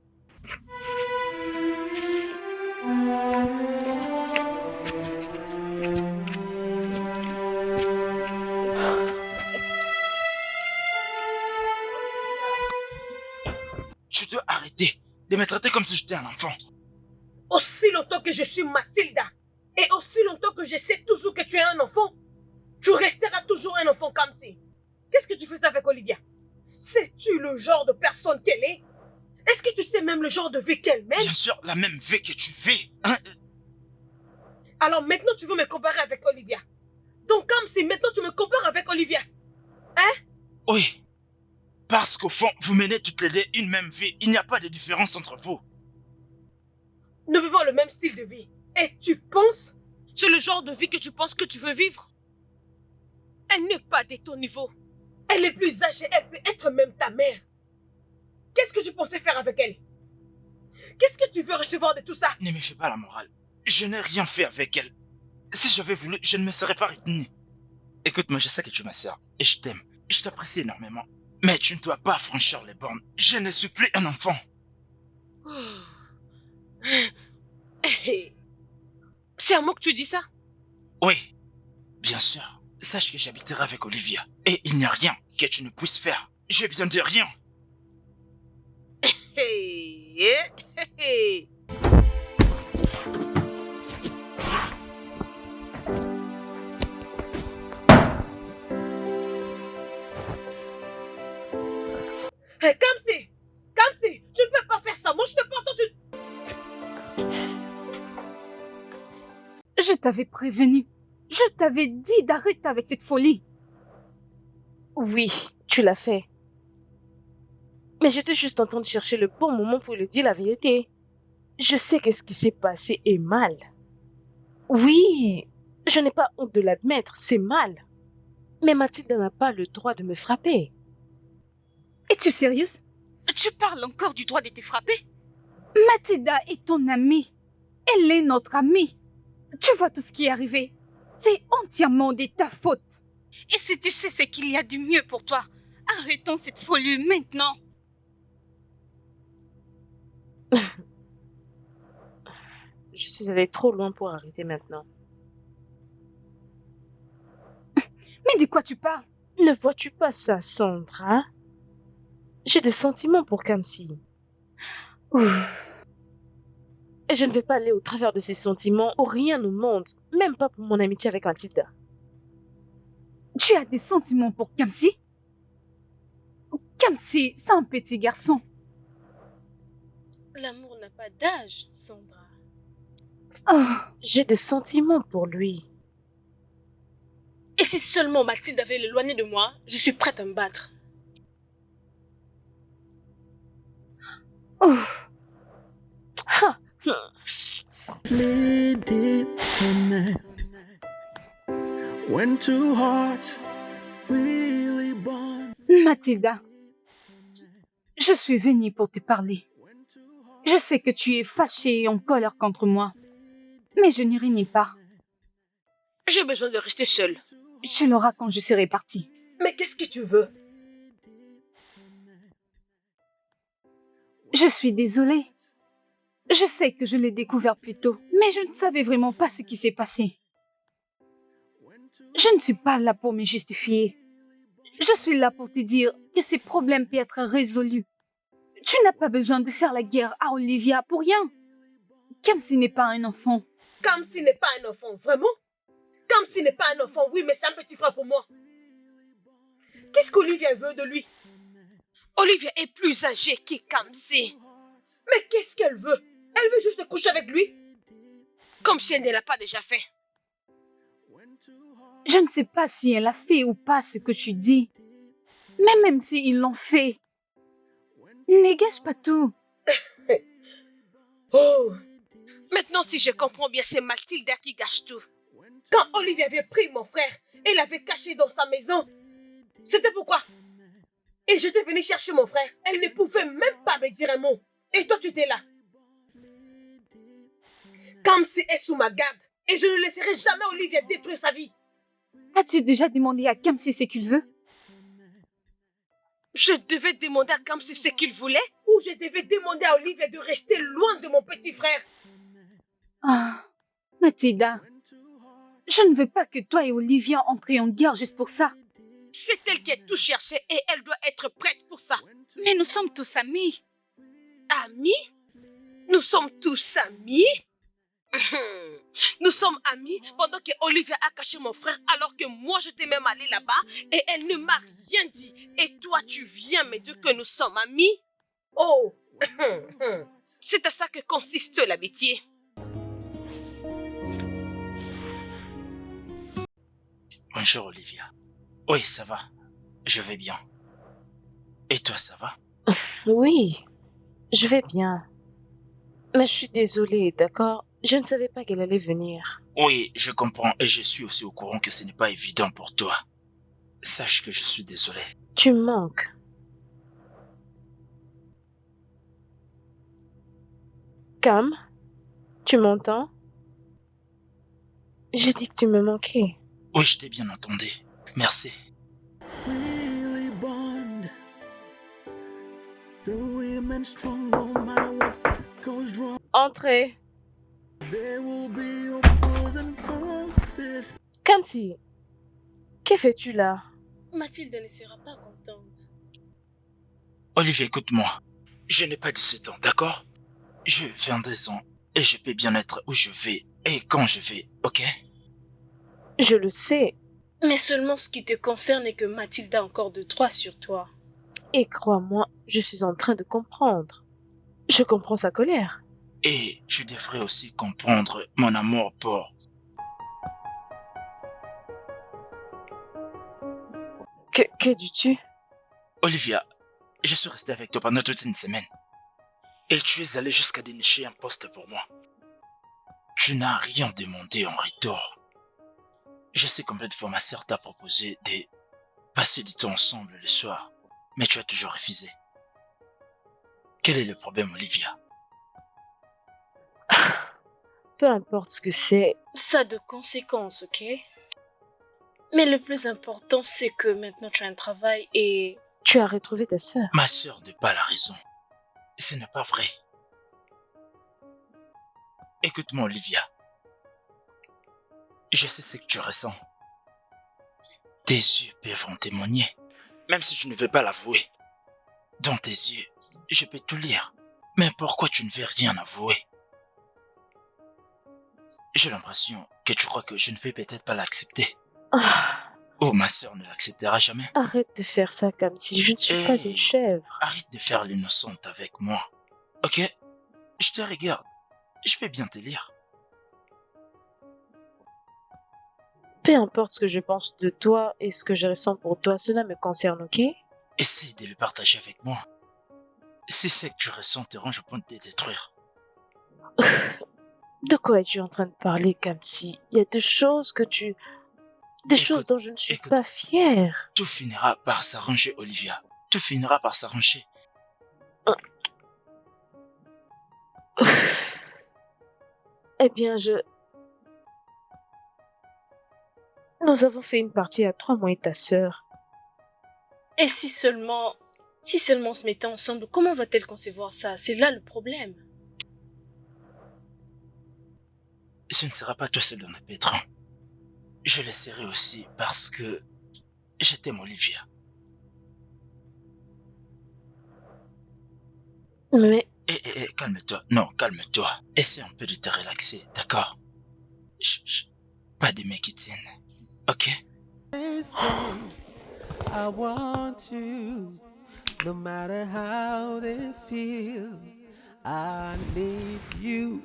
Tu dois arrêter de me traiter comme si j'étais un enfant. Aussi longtemps que je suis Mathilda, et aussi longtemps que je sais toujours que tu es un enfant, tu resteras toujours un enfant comme si. Qu'est-ce que tu faisais avec Olivia? Sais-tu le genre de personne qu'elle est? Est-ce que tu sais même le genre de vie qu'elle mène? Bien sûr, la même vie que tu vis. Hein? Alors maintenant tu veux me comparer avec Olivia. Donc comme si maintenant tu me compares avec Olivia. Hein? Oui. Parce qu'au fond, vous menez toutes les deux une même vie. Il n'y a pas de différence entre vous. Nous vivons le même style de vie. Et tu penses? C'est le genre de vie que tu penses que tu veux vivre? Elle n'est pas de ton niveau. Elle est plus âgée, elle peut être même ta mère. Qu'est-ce que je pensais faire avec elle? Qu'est-ce que tu veux recevoir de tout ça? Ne me fais pas la morale. Je n'ai rien fait avec elle. Si j'avais voulu, je ne me serais pas retenu. Écoute-moi, je sais que tu es ma soeur. Et je t'aime. Je t'apprécie énormément. Mais tu ne dois pas franchir les bornes. Je ne suis plus un enfant. C'est à moi que tu dis ça? Oui, bien sûr. Sache que j'habiterai avec Olivia. Et il n'y a rien que tu ne puisses faire. J'ai besoin de rien. Hey, hey, hey. Hey, Kamsi, tu ne peux pas faire ça. Moi, je te pas entendu. Je t'avais prévenu. Je t'avais dit d'arrêter avec cette folie. Oui, tu l'as fait. Mais j'étais juste en train de chercher le bon moment pour lui dire la vérité. Je sais que ce qui s'est passé est mal. Oui, je n'ai pas honte de l'admettre, c'est mal. Mais Mathilde n'a pas le droit de me frapper. Es-tu sérieuse? Tu parles encore du droit de te frapper? Mathilda est ton amie. Elle est notre amie. Tu vois tout ce qui est arrivé. C'est entièrement de ta faute. Et si tu sais ce qu'il y a du mieux pour toi, arrêtons cette folie maintenant. Je suis allée trop loin pour arrêter maintenant. Mais de quoi tu parles? Ne vois-tu pas ça, Sandra? J'ai des sentiments pour Kamsi. Et je ne vais pas aller au travers de ces sentiments pour rien au monde, même pas pour mon amitié avec Mathilda. Tu as des sentiments pour Kamsi? Kamsi, c'est un petit garçon. L'amour n'a pas d'âge, Sandra. Oh, J'ai des sentiments pour lui. Et si seulement Mathilde avait l'éloigné de moi, je suis prête à me battre. oh. Ha! Deep connect when two hearts really bond. Mathilda, je suis venue pour te parler. Je sais que tu es fâchée et en colère contre moi, mais je n'y renie pas. J'ai besoin de rester seule. Tu l'auras quand je serai partie. Mais qu'est-ce que tu veux? Je suis désolée. Je sais que je l'ai découvert plus tôt, mais je ne savais vraiment pas ce qui s'est passé. Je ne suis pas là pour me justifier. Je suis là pour te dire que ces problèmes peuvent être résolus. Tu n'as pas besoin de faire la guerre à Olivia pour rien. Kamsi n'est pas un enfant. Kamsi n'est pas un enfant, vraiment? Kamsi n'est pas un enfant, oui, mais c'est un petit frère pour moi. Qu'est-ce qu'Olivia veut de lui? Olivia est plus âgée que Kamsi. Mais qu'est-ce qu'elle veut? Elle veut juste coucher avec lui? Comme si elle ne l'a pas déjà fait. Je ne sais pas si elle a fait ou pas ce que tu dis. Mais même s'ils l'ont fait, ne gâche pas tout. Oh! Maintenant, si je comprends bien, c'est Mathilda qui gâche tout. Quand Olivia avait pris mon frère et l'avait caché dans sa maison, c'était pourquoi? Et j'étais venue chercher mon frère. Elle ne pouvait même pas me dire un mot. Et toi, tu étais là. Kamsi est sous ma garde. Et je ne laisserai jamais Olivia détruire sa vie. As-tu déjà demandé à Kamsi ce qu'il veut? Je devais demander à Kamsi ce qu'il voulait ou je devais demander à Olivia de rester loin de mon petit frère? Ah, Mathilda, je ne veux pas que toi et Olivia entrez en guerre juste pour ça. C'est elle qui a tout cherché et elle doit être prête pour ça. Mais nous sommes tous amis. Amis? Nous sommes tous amis? Nous sommes amis pendant que Olivia a caché mon frère alors que moi j'étais même allée là-bas et elle ne m'a rien dit. Et toi tu viens me dire que nous sommes amis? Oh! C'est à ça que consiste l'amitié. Bonjour Olivia. Oui, ça va. Je vais bien. Et toi, ça va? Oui, je vais bien. Mais je suis désolée, d'accord? Je ne savais pas qu'elle allait venir. Oui, je comprends et je suis aussi au courant que ce n'est pas évident pour toi. Sache que je suis désolé. Tu me manques. Cam, tu m'entends? J'ai dit que tu me manquais. Oui, je t'ai bien entendu. Merci. Really bond. The women strong no matter what goes wrong. Entrez. There will be opposing forces. Kamsi, que fais-tu là? Mathilde ne sera pas contente. Olivier, écoute-moi. Je n'ai pas 17 ans, d'accord? Je viens 2 ans et je peux bien être où je vais et quand je vais, ok? Je le sais, Mais seulement ce qui te concerne est que Mathilde a encore de droits sur toi. et crois-moi, je suis en train de comprendre. Je comprends sa colère. Et tu devrais aussi comprendre mon amour pour... Que dis-tu? Olivia, je suis resté avec toi pendant toute une semaine. Et tu es allé jusqu'à dénicher un poste pour moi. Tu n'as rien demandé en retour. Je sais combien de fois ma sœur t'a proposé de passer du temps ensemble le soir, mais tu as toujours refusé. Quel est le problème, Olivia? Peu importe ce que c'est, Ça a de conséquences, ok? Mais le plus important, c'est que maintenant tu as un travail et... tu as retrouvé ta sœur. Ma sœur n'a pas la raison. Ce n'est pas vrai. Écoute-moi, Olivia. Je sais ce que tu ressens. Tes yeux peuvent en témoigner, même si tu ne veux pas l'avouer. Dans tes yeux, je peux tout lire. Mais pourquoi tu ne veux rien avouer? J'ai l'impression que tu crois que je ne vais peut-être pas l'accepter. Ah, Oh, ma sœur ne l'acceptera jamais. arrête de faire ça comme si je ne suis pas une chèvre. Arrête de faire l'innocente avec moi. Ok? Je te regarde. Je peux bien te lire. Peu importe ce que je pense de toi et ce que je ressens pour toi, cela me concerne, ok? Essaye de le partager avec moi. Si ce que tu ressens te range au point de te détruire. De quoi es-tu en train de parler comme si il y a des choses que tu... des Écoute, choses dont je ne suis écoute. pas fière. Tout finira par s'arranger, Olivia. Tout finira par s'arranger. Eh bien, nous avons fait une partie à 3, moi et ta sœur. Et si seulement on se mettait ensemble, comment va-t-elle concevoir ça? C'est là le problème. Ce ne sera pas toi seul dans le pétrin. Je le serai aussi parce que je t'aime, Olivia. Mais Calme-toi. Non, calme-toi. Essaie un peu de te relaxer, d'accord? Chut, pas de mecs qui tiennent. Ok? They say, I want you, no matter how they feel. I need you.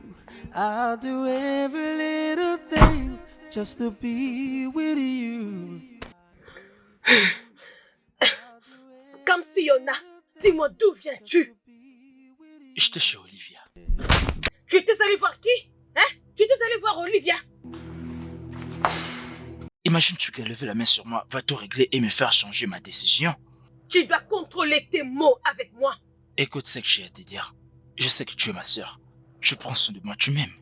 I'll do every little thing just to be with you. Comme si Yona, dis-moi d'où viens-tu? J'étais chez Olivia. Tu étais allé voir qui? Hein? Tu étais allé voir Olivia? Imagine-tu qu'elle lever la main sur moi, va tout régler et me faire changer ma décision? Tu dois contrôler tes mots avec moi. Écoute ce que j'ai à te dire. Je sais que tu es ma sœur. Tu prends soin de moi, tu m'aimes.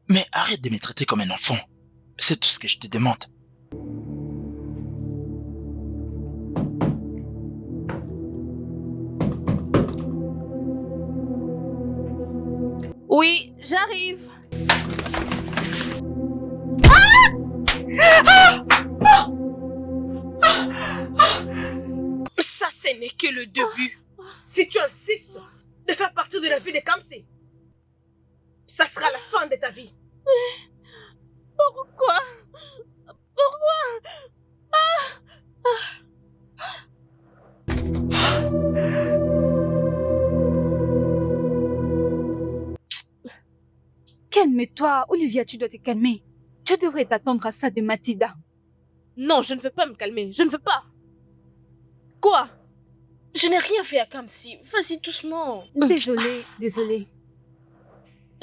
Mais arrête de me traiter comme un enfant. C'est tout ce que je te demande. oui, j'arrive. Ça, ce n'est que le début. Si tu insistes de faire partie de la vie de Kamsi, ça sera la fin de ta vie. Pourquoi? Calme-toi, Olivia, tu dois te calmer. Tu devrais t'attendre à ça de Mathilda. Non, je ne veux pas me calmer. Je ne veux pas. Quoi? Je n'ai rien fait à Kamsi. Vas-y doucement. Désolée.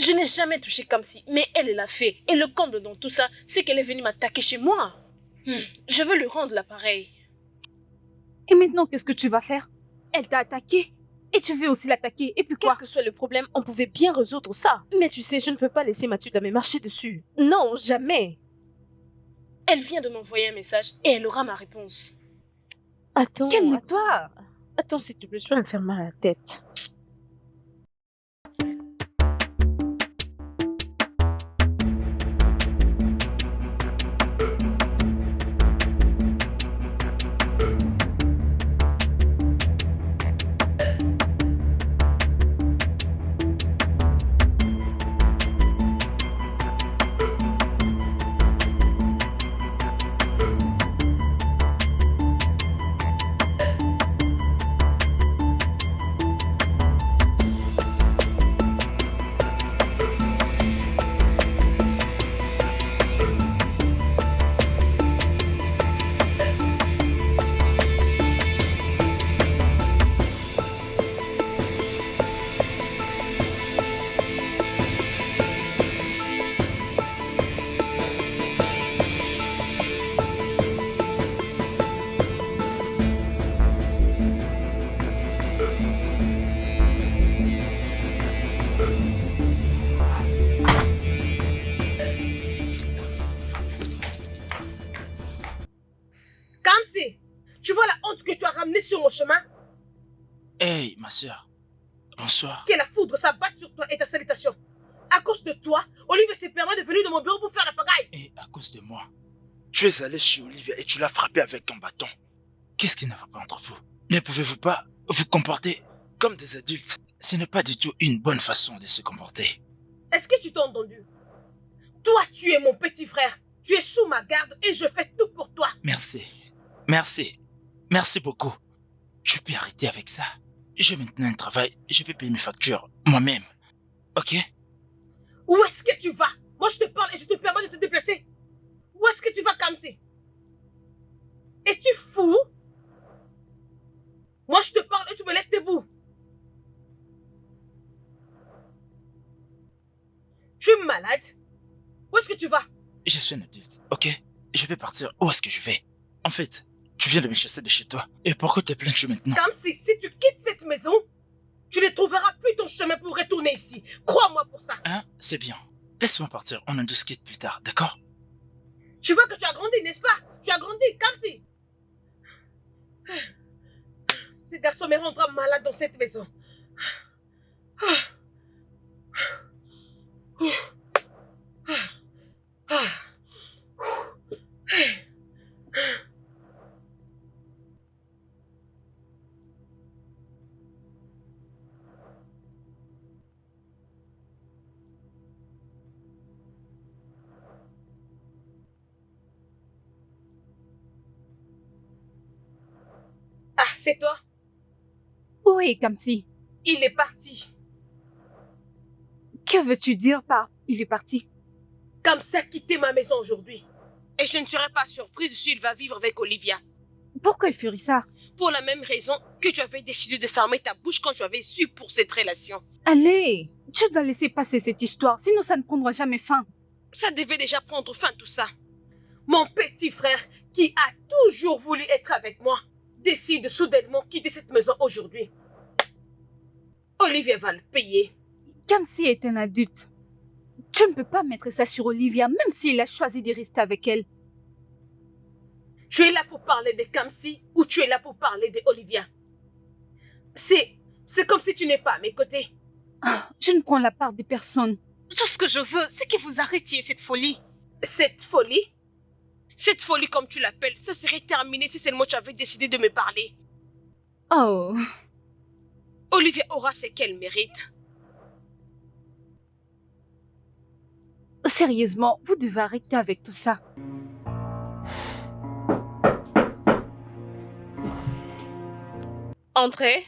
Je n'ai jamais touché Kamsi, mais elle l'a fait. Et le comble dans tout ça, c'est qu'elle est venue m'attaquer chez moi. Je veux lui rendre l'appareil. Et maintenant, qu'est-ce que tu vas faire? Elle t'a attaqué. Et tu veux aussi l'attaquer. Et puis Quel quoi? que soit le problème, on pouvait bien résoudre ça. Mais tu sais, je ne peux pas laisser Mathilde me marcher dessus. Non, jamais. Elle vient de m'envoyer un message et elle aura ma réponse. Attends. Calme-toi. Attends, s'il te plaît, tu vas me faire mal à la tête. m'amener sur mon chemin. Hey, ma soeur. Bonsoir. Que la foudre s'abatte sur toi et ta salutation. À cause de toi, Olivier s'est permis de venir dans mon bureau pour faire la pagaille. Et à cause de moi, tu es allé chez Olivia et tu l'as frappé avec un bâton. Qu'est-ce qui ne va pas entre vous? Ne pouvez-vous pas vous comporter comme des adultes? Ce n'est pas du tout une bonne façon de se comporter. Est-ce que tu t'as entendu? Toi, tu es mon petit frère. Tu es sous ma garde et je fais tout pour toi. Merci. Merci. Merci beaucoup. Tu peux arrêter avec ça. J'ai maintenant un travail, je peux payer mes factures moi-même. Ok? Où est-ce que tu vas? Moi, je te parle et je te permets de te déplacer. Où est-ce que tu vas, Kamsi? Es-tu fou? Moi, je te parle et tu me laisses debout. Tu es malade? Où est-ce que tu vas? Je suis un adulte, ok? Je peux partir où est-ce que je vais. En fait, tu viens de me chasser de chez toi. Et pourquoi te plains-tu maintenant? Kamsi, si tu quittes cette maison, tu ne trouveras plus ton chemin pour retourner ici. Crois-moi pour ça. Hein? C'est bien. Laisse-moi partir, on en discute plus tard, d'accord? Tu vois que tu as grandi, n'est-ce pas? Tu as grandi, Kamsi. Ce garçon me rendra malade dans cette maison. Ah, c'est toi? Où est Kamsi? Il est parti. Que veux-tu dire par il est parti? Kamsi a quitté ma maison aujourd'hui. Et je ne serais pas surprise s'il va vivre avec Olivia. Pourquoi il ferait ça? Pour la même raison que tu avais décidé de fermer ta bouche quand tu avais su pour cette relation. Allez, tu dois laisser passer cette histoire, sinon ça ne prendra jamais fin. Ça devait déjà prendre fin tout ça. Mon petit frère, qui a toujours voulu être avec moi, décide soudainement quitter cette maison aujourd'hui. Olivia va le payer. Kamsi est un adulte. Tu ne peux pas mettre ça sur Olivia, même s'il a choisi de rester avec elle. Tu es là pour parler de Kamsi ou tu es là pour parler de Olivia? C'est comme si tu n'es pas à mes côtés. Je ne prends la part de personne. Tout ce que je veux, c'est que vous arrêtiez cette folie. Cette folie? Cette folie comme tu l'appelles, ça serait terminé si seulement tu avais décidé de me parler. Oh, Olivia aura ce qu'elle mérite. sérieusement, vous devez arrêter avec tout ça. Entrez.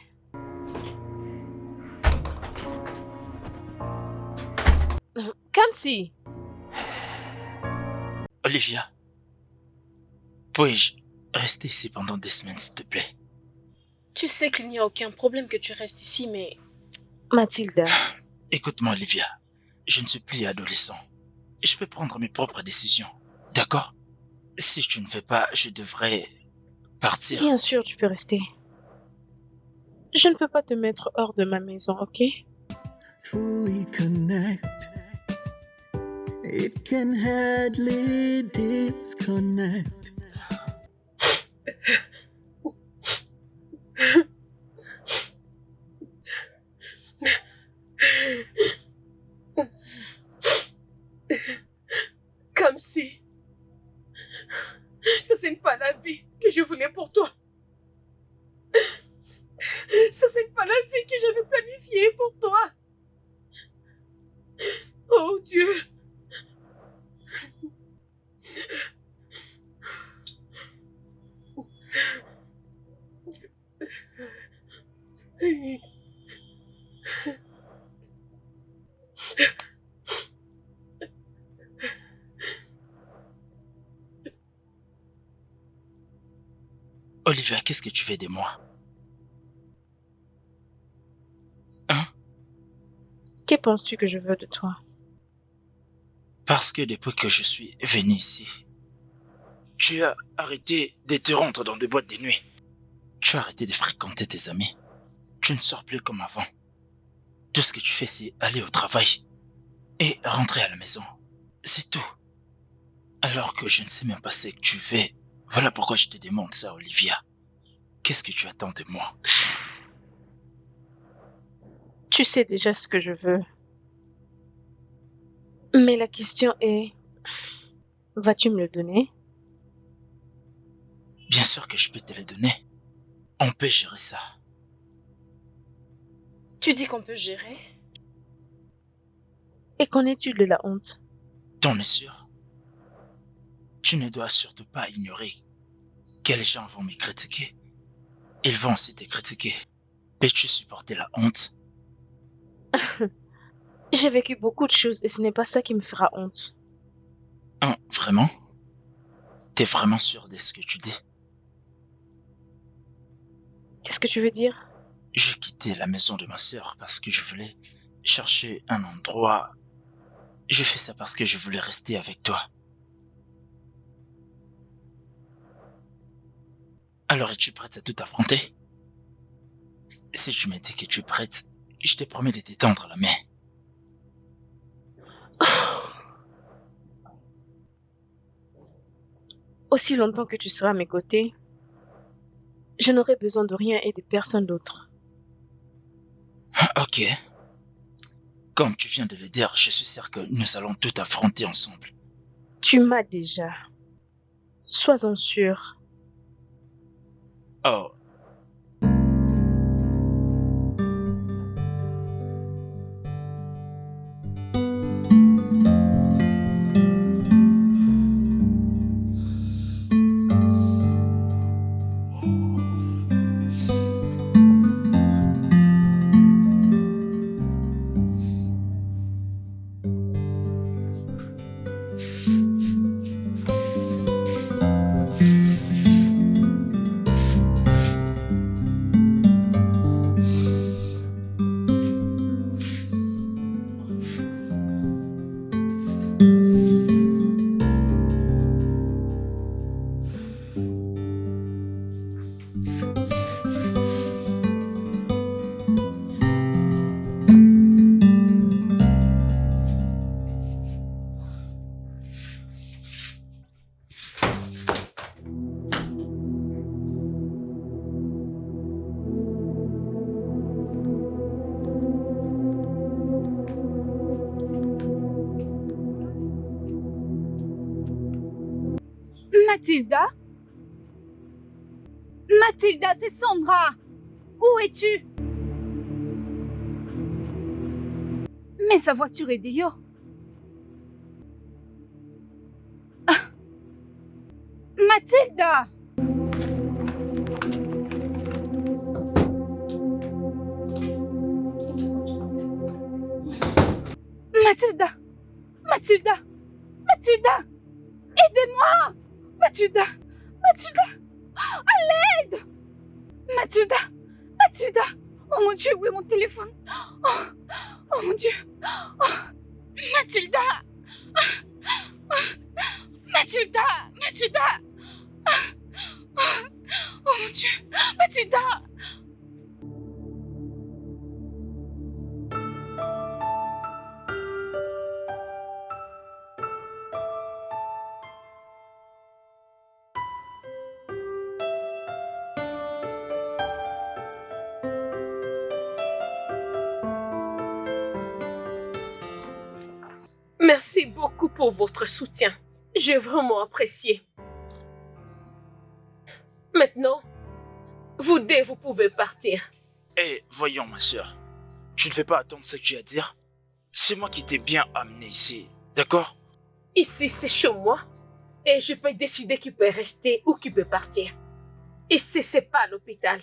Kamsi. Olivia, puis-je rester ici pendant 2 semaines, s'il te plaît? Tu sais qu'il n'y a aucun problème que tu restes ici, mais... Mathilda. Écoute-moi, Olivia. Je ne suis plus adolescent. Je peux prendre mes propres décisions. D'accord? Si tu ne fais pas, je devrais partir. Bien sûr, tu peux rester. Je ne peux pas te mettre hors de ma maison, ok? Truly connect. It can hardly disconnect. Kamsi. Ça, c'est pas la vie que je voulais pour toi. Ça, c'est pas la vie que j'avais planifiée pour toi. Oh Dieu. Olivia, qu'est-ce que tu fais de moi? Hein? Que penses-tu que je veux de toi? Parce que depuis que je suis venu ici, tu as arrêté de te rendre dans des boîtes de nuit. Tu as arrêté de fréquenter tes amis. Tu ne sors plus comme avant. Tout ce que tu fais, c'est aller au travail et rentrer à la maison. C'est tout. Alors que je ne sais même pas ce que tu fais. Voilà pourquoi je te demande ça, Olivia. Qu'est-ce que tu attends de moi? Tu sais déjà ce que je veux. Mais la question est, vas-tu me le donner? Bien sûr que je peux te le donner. On peut gérer ça. Tu dis qu'on peut gérer? Et qu'en est-il de la honte? T'en es sûr? Tu ne dois surtout pas ignorer que les gens vont me critiquer. Ils vont aussi te critiquer. Peux-tu supporter la honte? J'ai vécu beaucoup de choses et ce n'est pas ça qui me fera honte. Hein, vraiment? T'es vraiment sûr de ce que tu dis? Qu'est-ce que tu veux dire? J'ai quitté la maison de ma sœur parce que je voulais chercher un endroit. Je fais ça parce que je voulais rester avec toi. Alors es-tu prête à tout affronter? Si tu me dis que tu es prête, je te promets de t'étendre la main. Aussi longtemps que tu seras à mes côtés, je n'aurai besoin de rien et de personne d'autre. Ok. Comme tu viens de le dire, je suis sûr que nous allons tout affronter ensemble. Tu m'as déjà. Sois-en sûr. Oh. Mathilda? Mathilda, c'est Sandra. Où es-tu? Mais sa voiture est dehors. Ah. Mathilda! Mathilda! Mathilda! Mathilda! Aidez-moi! Mathilda! Mathilda! À l'aide! Mathilda! Mathilda! Oh mon Dieu, où est mon téléphone? Oh mon Dieu! Oh. Mathilda! Mathilda! Mathilda! Oh mon Dieu! Mathilda! Merci beaucoup pour votre soutien. J'ai vraiment apprécié. Maintenant, vous deux, vous pouvez partir. Eh, voyons, ma soeur. Tu ne veux pas attendre ce que j'ai à dire? C'est moi qui t'ai bien amené ici, d'accord? Ici, c'est chez moi. Et je peux décider qui peut rester ou qui peut partir. Ici, c'est pas l'hôpital.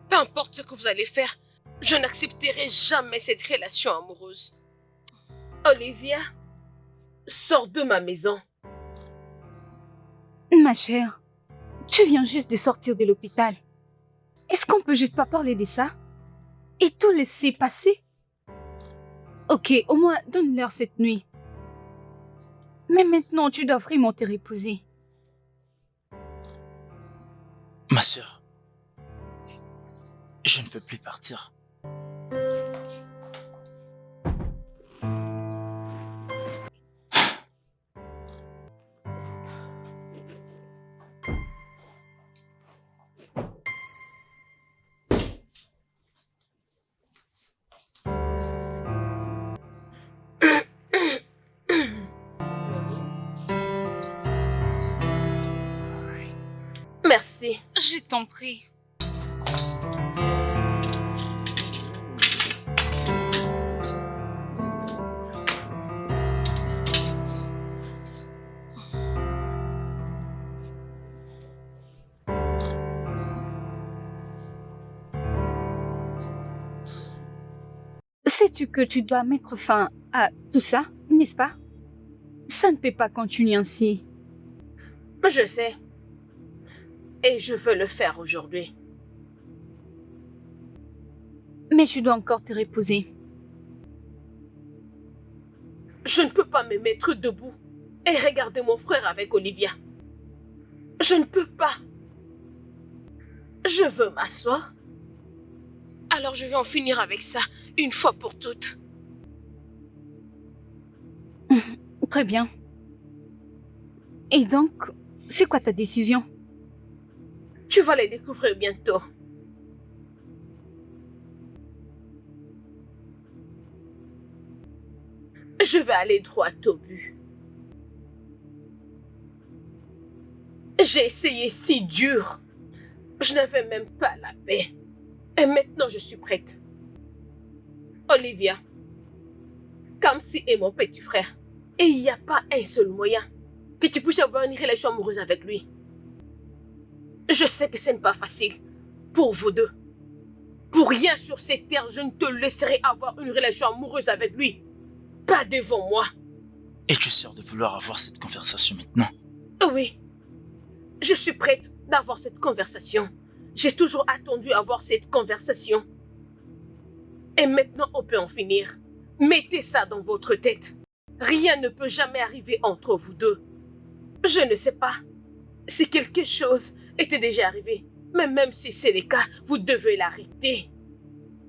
Peu importe ce que vous allez faire, je n'accepterai jamais cette relation amoureuse. Olivia, sors de ma maison. Ma chère, tu viens juste de sortir de l'hôpital. Est-ce qu'on peut juste pas parler de ça? Et tout laisser passer? Ok, au moins donne-leur cette nuit. Mais maintenant, tu dois vraiment te reposer. Ma soeur, je ne veux plus partir. Merci. Je t'en prie. Sais-tu que tu dois mettre fin à tout ça, n'est-ce pas? Ça ne peut pas continuer ainsi. Je sais. Et je veux le faire aujourd'hui. Mais tu dois encore te reposer. Je ne peux pas me mettre debout et regarder mon frère avec Olivia. Je ne peux pas. Je veux m'asseoir. Alors je vais en finir avec ça, une fois pour toutes. Très bien. Et donc, c'est quoi ta décision? Tu vas les découvrir bientôt. Je vais aller droit au but. J'ai essayé si dur. Je n'avais même pas la paix. Et maintenant, je suis prête. Olivia, Kamsi est mon petit frère. Et il n'y a pas un seul moyen que tu puisses avoir une relation amoureuse avec lui. Je sais que ce n'est pas facile pour vous deux. Pour rien sur cette terre, je ne te laisserai avoir une relation amoureuse avec lui. Pas devant moi. Es-tu sûr de vouloir avoir cette conversation maintenant? Oui. Je suis prête d'avoir cette conversation. J'ai toujours attendu avoir cette conversation. Et maintenant, on peut en finir. Mettez ça dans votre tête. Rien ne peut jamais arriver entre vous deux. Je ne sais pas si quelque chose était déjà arrivé. Mais même si c'est le cas, vous devez l'arrêter.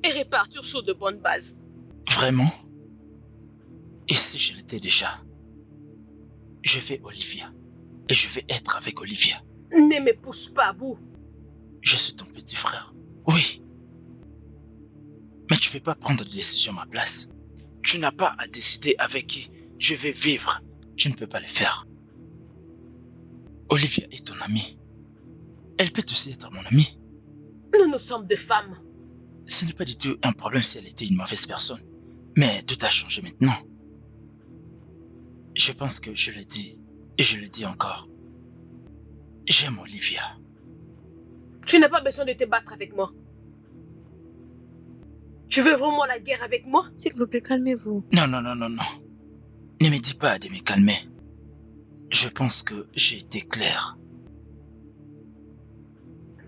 Et repartir sur de bonnes bases. Vraiment? Et si je l'étais déjà? Je vais Olivia. Et je vais être avec Olivia. Ne me pousse pas à bout. Je suis ton petit frère. Oui. Mais tu ne peux pas prendre de décision à ma place. Tu n'as pas à décider avec qui je vais vivre. Tu ne peux pas le faire. Olivia est ton amie. Elle peut aussi être mon amie. Nous sommes deux femmes. Ce n'est pas du tout un problème si elle était une mauvaise personne. Mais tout a changé maintenant. Je pense que je l'ai dit, et je le dis encore. J'aime Olivia. Tu n'as pas besoin de te battre avec moi. Tu veux vraiment la guerre avec moi? S'il vous plaît, calmez-vous. Non. Ne me dis pas de me calmer. Je pense que j'ai été clair.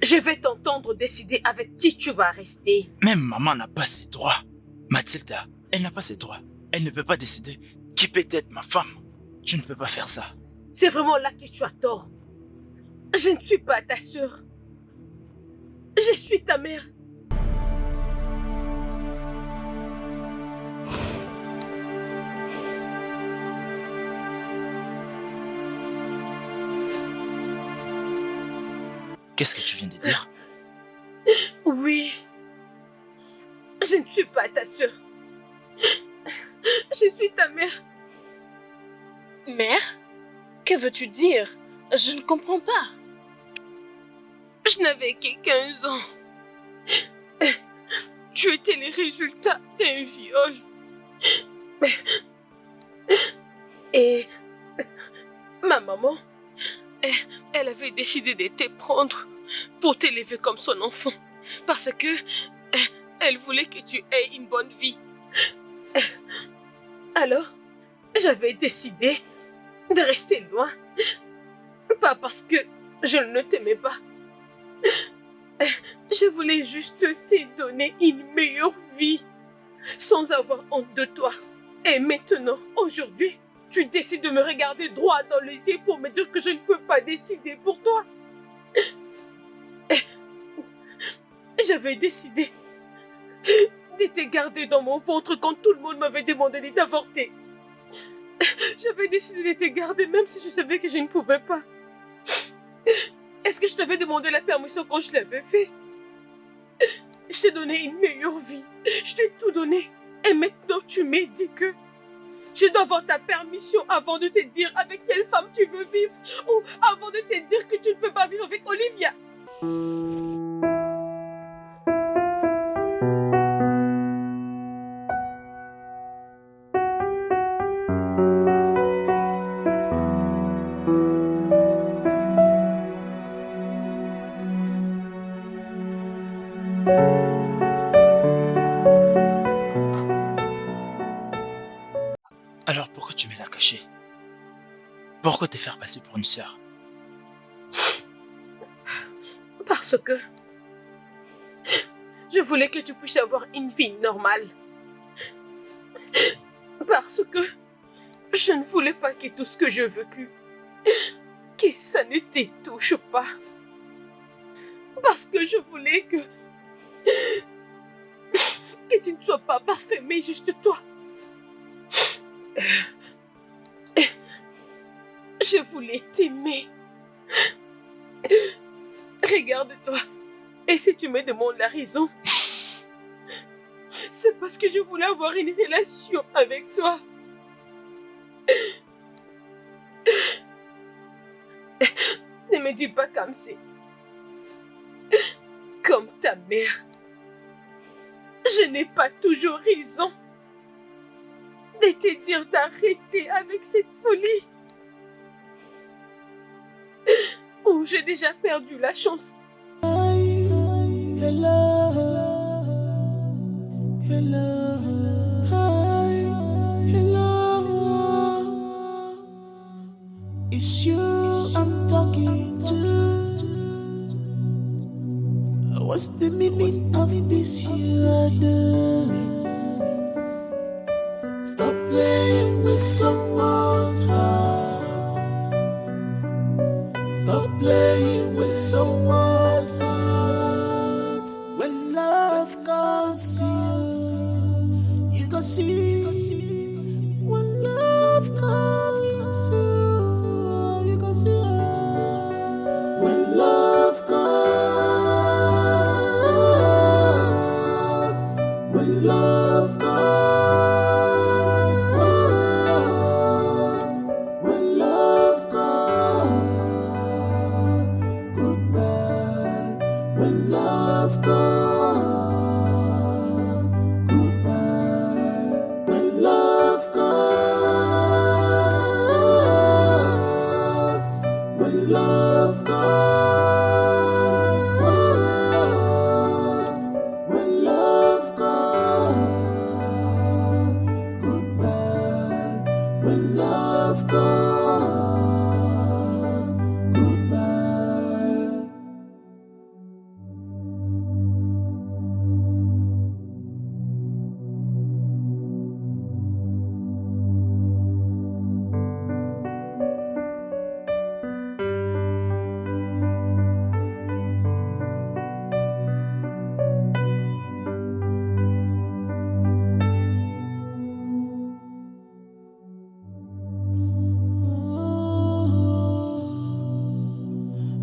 Je vais t'entendre décider avec qui tu vas rester. Même maman n'a pas ses droits. Mathilda, elle n'a pas ses droits. Elle ne peut pas décider qui peut être ma femme. Tu ne peux pas faire ça. C'est vraiment là que tu as tort. Je ne suis pas ta sœur. Je suis ta mère. Qu'est-ce que tu viens de dire? Oui. Je ne suis pas ta sœur. Je suis ta mère. Mère? Que veux-tu dire? Je ne comprends pas. Je n'avais que 15 ans. Tu étais le résultat d'un viol. Et ma maman, elle avait décidé de te prendre pour t'élever comme son enfant. Parce que elle voulait que tu aies une bonne vie. Alors, j'avais décidé de rester loin. Pas parce que je ne t'aimais pas. Je voulais juste te donner une meilleure vie sans avoir honte de toi. Et maintenant, aujourd'hui, tu décides de me regarder droit dans les yeux pour me dire que je ne peux pas décider pour toi. J'avais décidé de te garder dans mon ventre quand tout le monde m'avait demandé d'avorter. J'avais décidé de te garder même si je savais que je ne pouvais pas. Est-ce que je t'avais demandé la permission quand je l'avais fait? Je t'ai donné une meilleure vie. Je t'ai tout donné. Et maintenant, tu me dis que Je dois avoir ta permission avant de te dire avec quelle femme tu veux vivre ou avant de te dire que tu ne peux pas vivre avec Olivia. Alors pourquoi tu me l'as caché? Pourquoi te faire passer pour une sœur? Parce que je voulais que tu puisses avoir une vie normale. Parce que je ne voulais pas que tout ce que j'ai vécu, que ça ne te touche pas. Parce que je voulais que tu ne sois pas parfait, mais juste toi. Je voulais t'aimer. Regarde-toi. Et si tu me demandes la raison, c'est parce que je voulais avoir une relation avec toi. Ne me dis pas comme c'est. Comme ta mère. Je n'ai pas toujours raison de te dire d'arrêter avec cette folie. Ou j'ai déjà perdu la chance. It's you I'm talking to. What's the meaning of this you are doing? Stop playing with someone's heart. Stop playing with someone's heart. When love comes to you, you go see. When love comes to you, you go see. When love comes, when love comes, when love comes, goodbye. When love comes, goodbye. When love comes, when love comes, when love comes, goodbye. When love comes, goodbye.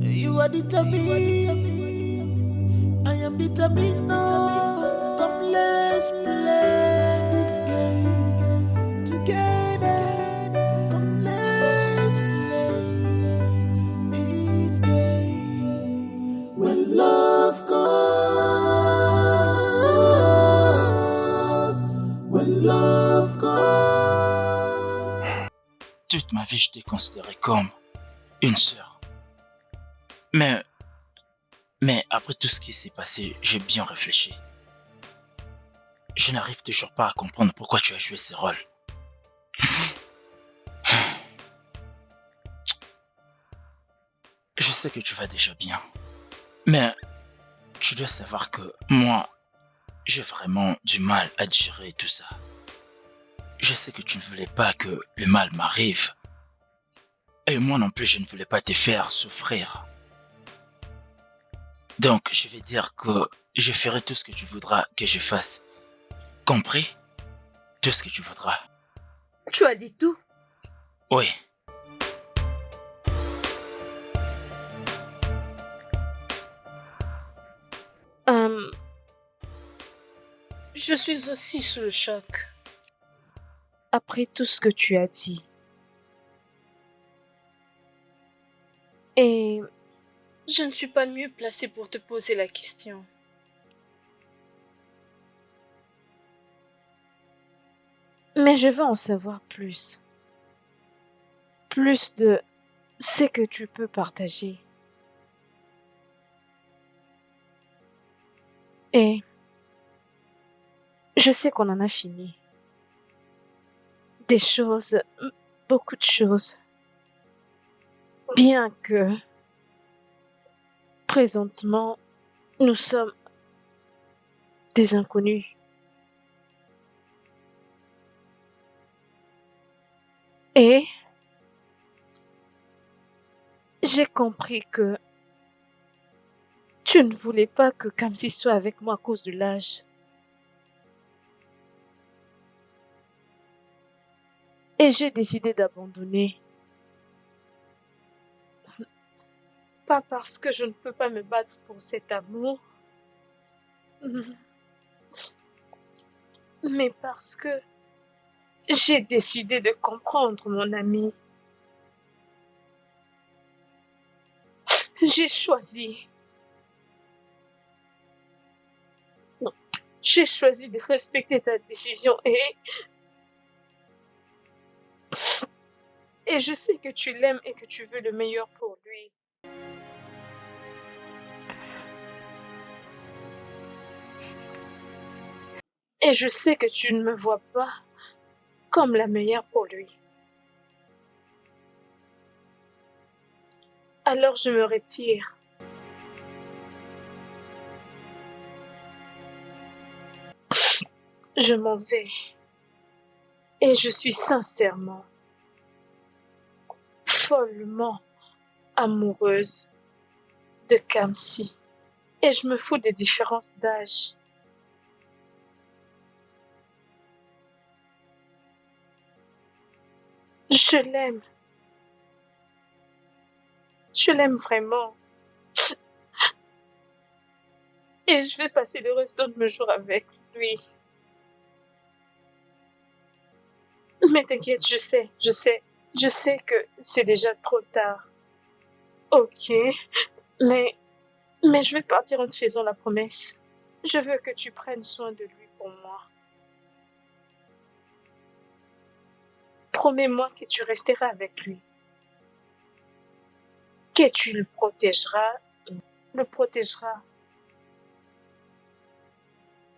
You are determined, I am determined now. Come, let's play this game together. Come, let's play this game. When love comes, when love comes. Toute ma vie, je t'ai considéré comme une sœur. Mais après tout ce qui s'est passé, j'ai bien réfléchi. Je n'arrive toujours pas à comprendre pourquoi tu as joué ce rôle. Je sais que tu vas déjà bien. Mais tu dois savoir que moi, j'ai vraiment du mal à digérer tout ça. Je sais que tu ne voulais pas que le mal m'arrive. Et moi non plus, je ne voulais pas te faire souffrir. Donc, je vais dire que je ferai tout ce que tu voudras que je fasse. Compris? Tout ce que tu voudras. Tu as dit tout? Oui. Je suis aussi sous le choc. après tout ce que tu as dit. Et Je ne suis pas mieux placée pour te poser la question. mais je veux en savoir plus. Plus de ce que tu peux partager. Et je sais qu'on en a fini. Des choses, beaucoup de choses. Bien que présentement, nous sommes des inconnus. Et j'ai compris que tu ne voulais pas que Kamsi soit avec moi à cause de l'âge. Et j'ai décidé d'abandonner. Pas parce que je ne peux pas me battre pour cet amour, mais parce que j'ai décidé de comprendre mon ami. J'ai choisi. Non, j'ai choisi de respecter ta décision et je sais que tu l'aimes et que tu veux le meilleur pour lui. Et je sais que tu ne me vois pas comme la meilleure pour lui. Alors je me retire. Je m'en vais. Et je suis sincèrement, follement amoureuse de Kamsi. Et je me fous des différences d'âge. Je l'aime. Je l'aime vraiment. Et je vais passer le restant de mes jours avec lui. Mais t'inquiète, je sais que c'est déjà trop tard. Ok, mais je vais partir en te faisant la promesse. Je veux que tu prennes soin de lui pour moi. Promets-moi que tu resteras avec lui. Que tu le protégeras.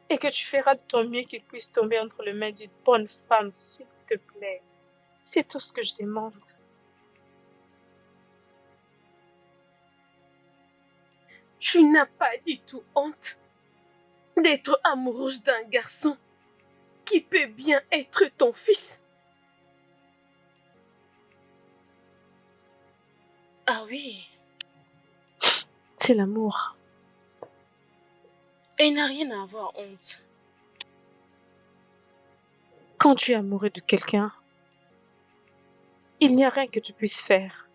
Et que tu feras de ton mieux qu'il puisse tomber entre les mains d'une bonne femme, s'il te plaît. C'est tout ce que je demande. Tu n'as pas du tout honte d'être amoureuse d'un garçon qui peut bien être ton fils. Ah oui, C'est l'amour. et il n'a rien à avoir honte. Quand tu es amoureux de quelqu'un, il n'y a rien que tu puisses faire.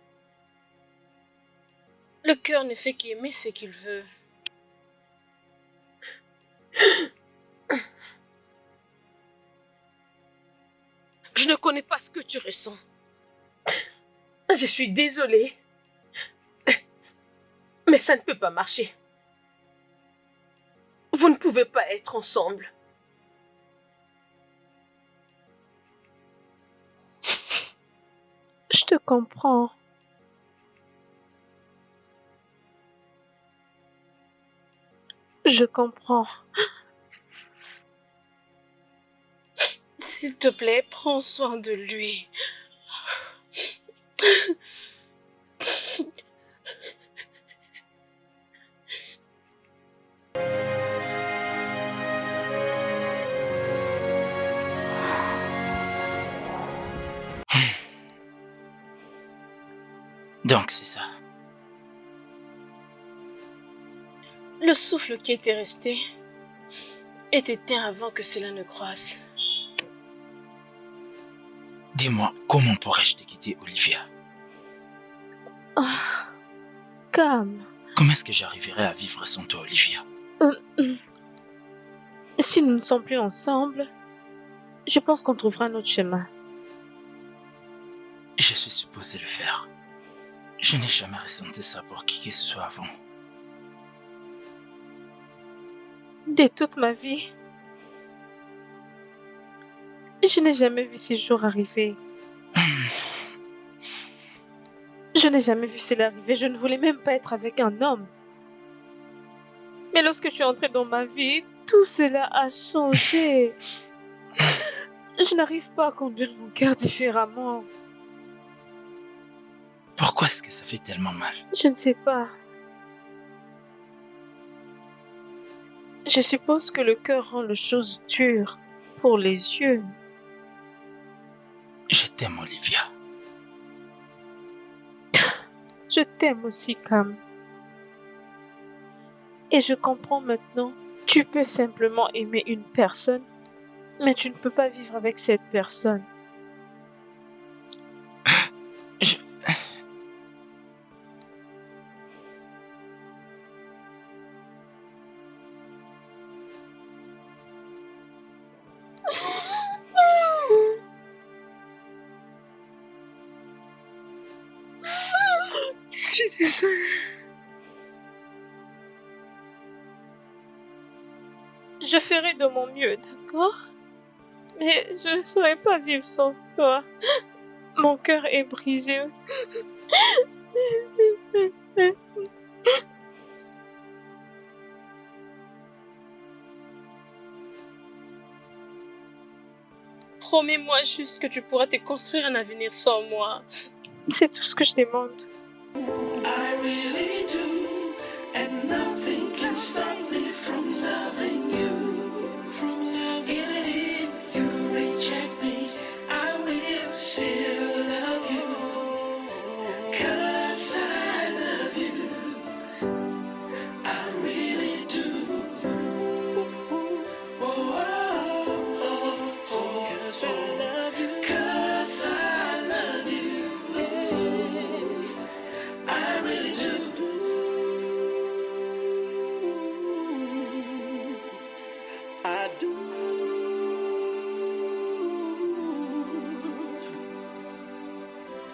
Le cœur ne fait qu'aimer ce qu'il veut. Je ne connais pas ce que tu ressens. Je suis désolée. Mais ça ne peut pas marcher. Vous ne pouvez pas être ensemble. Je te comprends. Je comprends. S'il te plaît, prends soin de lui. Donc c'est ça. Le souffle qui était resté est éteint avant que cela ne croisse. Dis-moi, comment pourrais-je te quitter, Olivia? Ah, calme. Comment est-ce que j'arriverai à vivre sans toi, Olivia? Si nous ne sommes plus ensemble, Je pense qu'on trouvera un autre chemin. Je suis supposé le faire. Je n'ai jamais ressenti ça pour qui que ce soit avant. De toute ma vie, je n'ai jamais vu ces jours arriver. Je n'ai jamais vu cela arriver. Je ne voulais même pas être avec un homme. Mais lorsque tu es entré dans ma vie, tout cela a changé. Je n'arrive pas à conduire mon cœur différemment. Pourquoi est-ce que ça fait tellement mal? Je ne sais pas. Je suppose que le cœur rend les choses dures pour les yeux. Je t'aime, Olivia. Je t'aime aussi, Cam. Et je comprends maintenant. Tu peux simplement aimer une personne, mais tu ne peux pas vivre avec cette personne. Je... Je suis désolée. Je ferai de mon mieux, d'accord? Mais je ne saurais pas vivre sans toi. Mon cœur est brisé. Promets-moi juste que tu pourras te construire un avenir sans moi. C'est tout ce que je demande. I really do, and nothing can stop me from loving you. Even if you reject me, I will still love you. 'Cause I love you. I really do. Oh, oh, oh, oh. 'Cause I love you. 'Cause I love you. I really do. I do.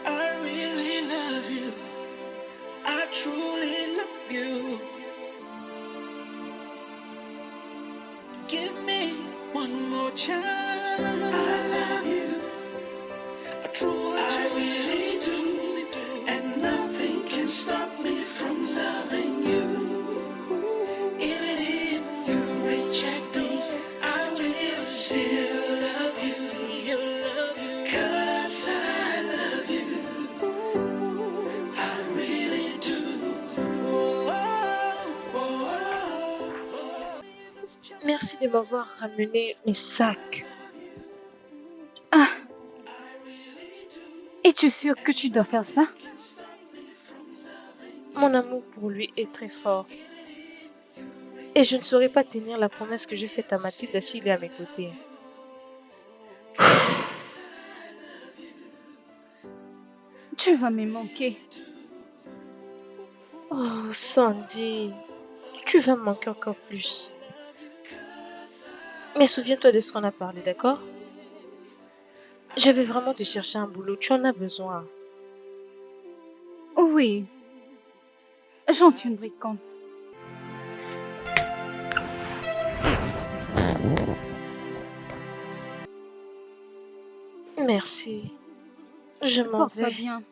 I really love you. I truly love you. Give me one more chance. I love you. I really do. And nothing can stop me from loving you. Even if you reject me, I will still love you. 'Cause I love you. I really do. Merci de m'avoir ramené mes sacs. Ah. Es-tu sûr que tu dois faire ça? Mon amour pour lui est très fort. Et je ne saurais pas tenir la promesse que j'ai faite à Mathilde s'il est à mes côtés. Tu vas me manquer. Oh, Sandy, tu vas me manquer encore plus. Mais souviens-toi de ce qu'on a parlé, d'accord? Je vais vraiment te chercher un boulot, tu en as besoin. Oui, j'en tiendrai compte. Merci. Je m'en Porte-toi vais. bien.